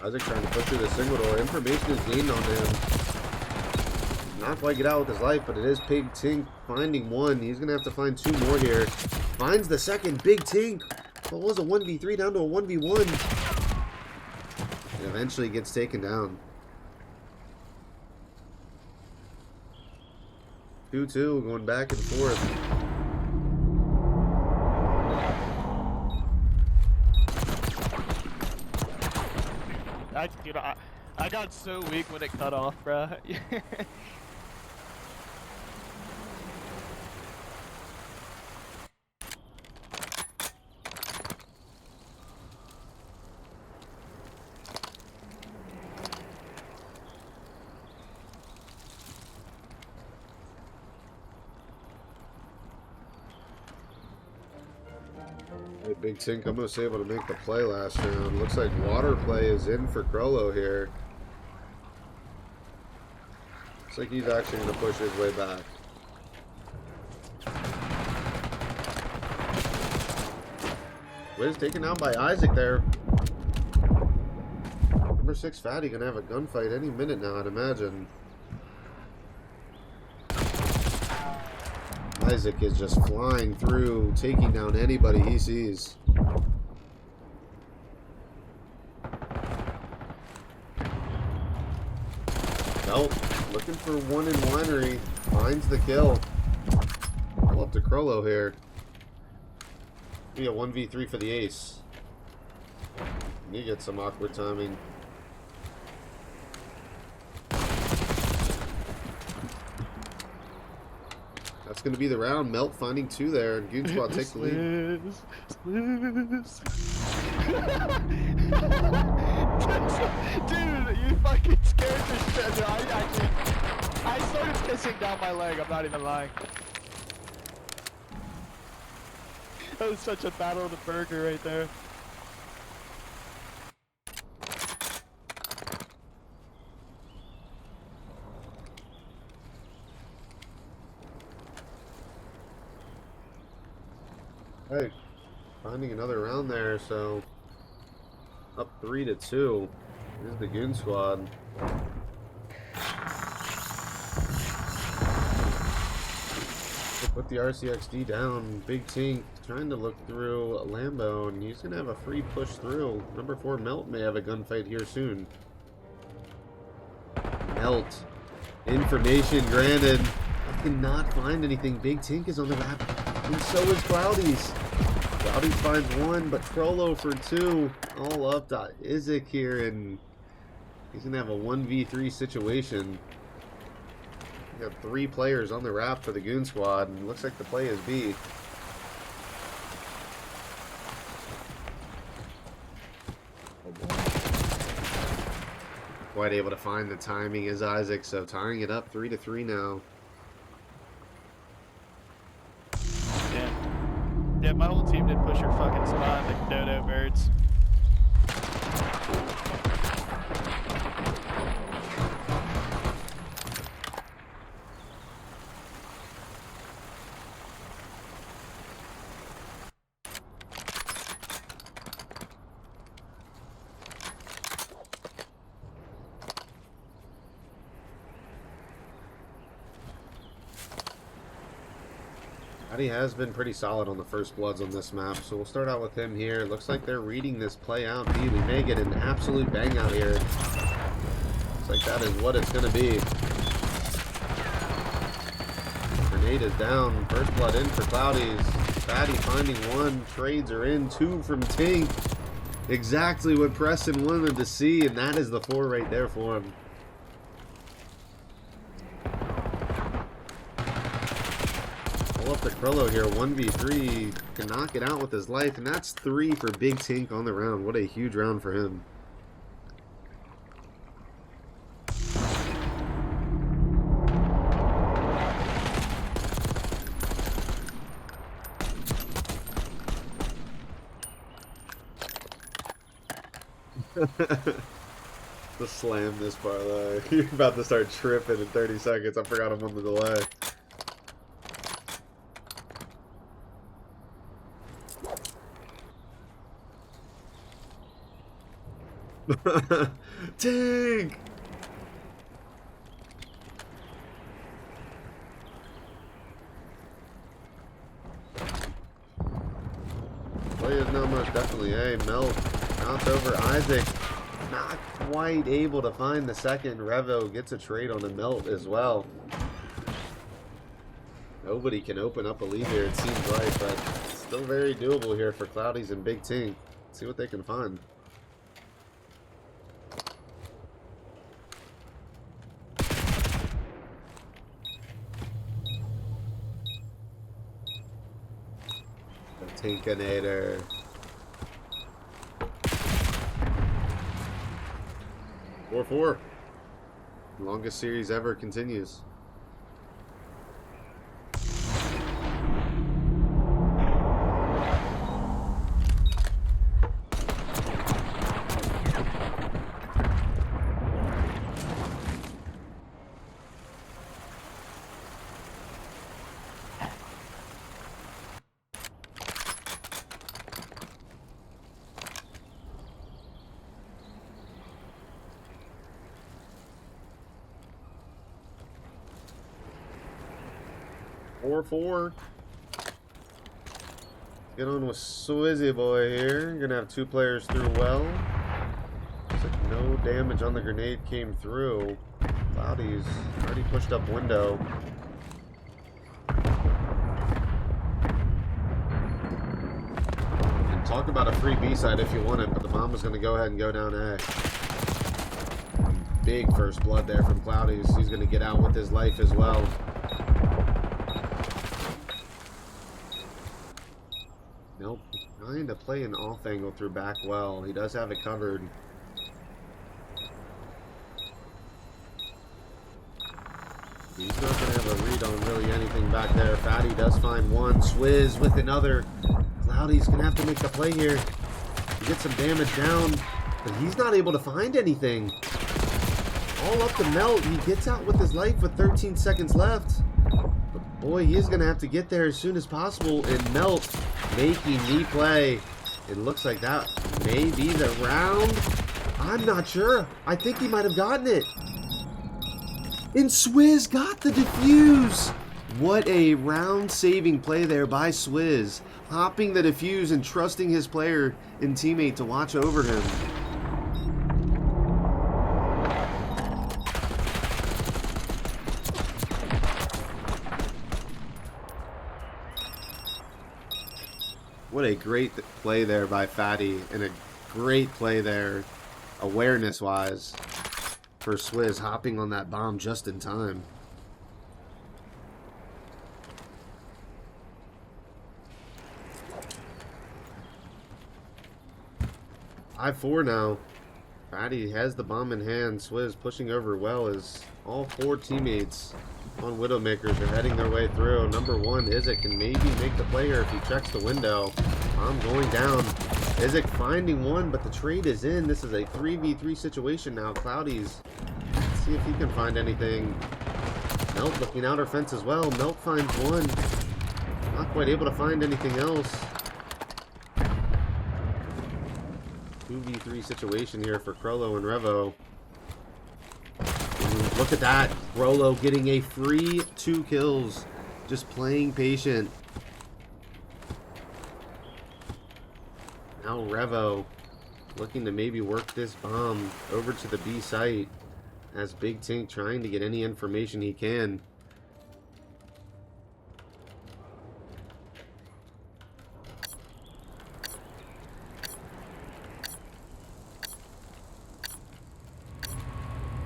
Isaac trying to push through the single door. Information is gained on him. Not quite get out with his life, but it is Big Tink finding one. He's going to have to find 2 more here. Finds the second. Big Tink. What was a 1v3 down to a 1v1. And eventually gets taken down. 2-2 going back and forth. Dude, I got so weak when it cut off, bruh. Hey, Big Tink almost able to make the play last round. Looks like water play is in for Crollo here. Looks like he's actually going to push his way back. Wiz taken out by Isaac there. Number 6 Fatty going to have a gunfight any minute now, I'd imagine. Isaac is just flying through, taking down anybody he sees. Nope. Looking for one in winery. Finds the kill. Pull up to Crollo here. Be a 1v3 for the ace. He gets some awkward timing. That's going to be the round. Melt finding 2 there, and Goon Squad takes the lead. Dude, you fucking scared the shit. I started pissing down my leg. I'm not even lying. That was such a battle of the burger right there. Hey, finding another round there, so up 3-2. Here's the Goon squad. Put the RCXD down. Big Tink trying to look through a Lambo, and he's gonna have a free push through. Number 4 Melt may have a gunfight here soon. Melt. Information granted. I cannot find anything. Big Tink is on the map. And so is Cloudy's. Cloudy's finds 1, but Crollo for 2. All up to Isaac here, and he's going to have a 1v3 situation. We got 3 players on the wrap for the Goon squad, and looks like the play is B. Quite able to find the timing is Isaac, so tying it up 3-3 now. Yeah, my whole team did push your fucking spot like dodo birds. He has been pretty solid on the first bloods on this map, so we'll start out with him here. Looks like they're reading this play out. B, we may get an absolute bang out here. Looks like that is what it's going to be. Grenade is down. First blood in for Cloudy's. Fatty finding 1. Trades are in. 2 from Tink. Exactly what Preston wanted to see, and that is the 4 right there for him. Up to Crollo here, 1v3, can knock it out with his life, and that's 3 for Big Tink on the round. What a huge round for him. The slam this parlay. You're about to start tripping in 30 seconds. I forgot I'm on the delay. Tank! Play is now most definitely a Melt. Bounce over Isaac. Not quite able to find the second. Revo gets a trade on the Melt as well. Nobody can open up a lead here, it seems like, but still very doable here for Cloudies and Big Tink. Let's see what they can find. Tinkanator. 4-4. Longest series ever continues. Four. Get on with Swizzy Boy here. Gonna have 2 players through well. Looks like no damage on the grenade came through. Cloudy's already pushed up window. And talk about a free B-side if you want it, but the bomb is gonna go ahead and go down A. Big first blood there from Cloudy's. He's gonna get out with his life as well. Nope. Trying to play an off angle through back well. He does have it covered. He's not going to have a read on really anything back there. Fatty does find one. Swizz with another. Cloudy's going to have to make the play here. He gets some damage down, but he's not able to find anything. All up to Melt. He gets out with his life with 13 seconds left. But boy, he is going to have to get there as soon as possible. And Melt making the play. It looks like that may be the round. I'm not sure. I think he might have gotten it. And Swizz got the defuse. What a round-saving play there by Swizz. Hopping the defuse and trusting his player and teammate to watch over him. What a great play there by Fatty, and a great play there, awareness-wise, for Swizz, hopping on that bomb just in time. I-4 now. Fatty has the bomb in hand. Swizz pushing over well as all four teammates on Widowmakers are heading their way through. Number one, Isaac can maybe make the play here if he checks the window. Bomb going down. Isaac finding one, but the trade is in. This is a 3v3 situation now. Cloudy's. Let's see if he can find anything. Melt looking out her fence as well. Melt finds one. Not quite able to find anything else. 2v3 situation here for Crollo and Revo. Ooh, look at that. Crollo getting a free 2 kills. Just playing patient. Now Revo looking to maybe work this bomb over to the B site. As Big Tank trying to get any information he can.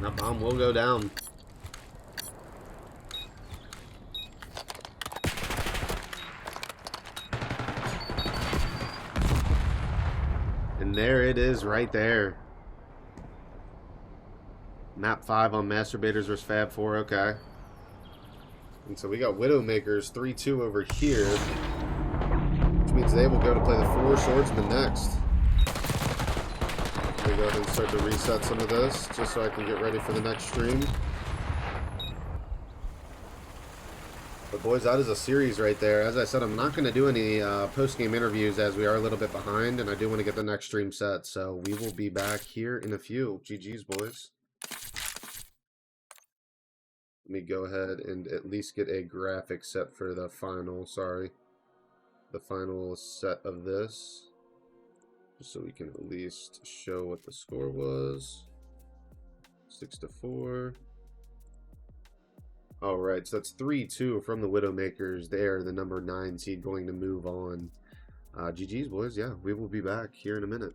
That bomb will go down. And there it is right there. Map 5 on Masturbators vs Fab 4, okay. And so we got Widowmakers 3-2 over here. Which means they will go to play the 4 Swordsmen next. Let me go ahead and start to reset some of this, just so I can get ready for the next stream. But boys, that is a series right there. As I said, I'm not going to do any post-game interviews as we are a little bit behind, and I do want to get the next stream set. So we will be back here in a few. GG's, boys. Let me go ahead and at least get a graphic set for the final, the final set of this. Just so we can at least show what the score was. 6-4. Alright, so that's 3-2 from the Widowmakers. They are the number 9 seed going to move on. GG's, boys. Yeah, we will be back here in a minute.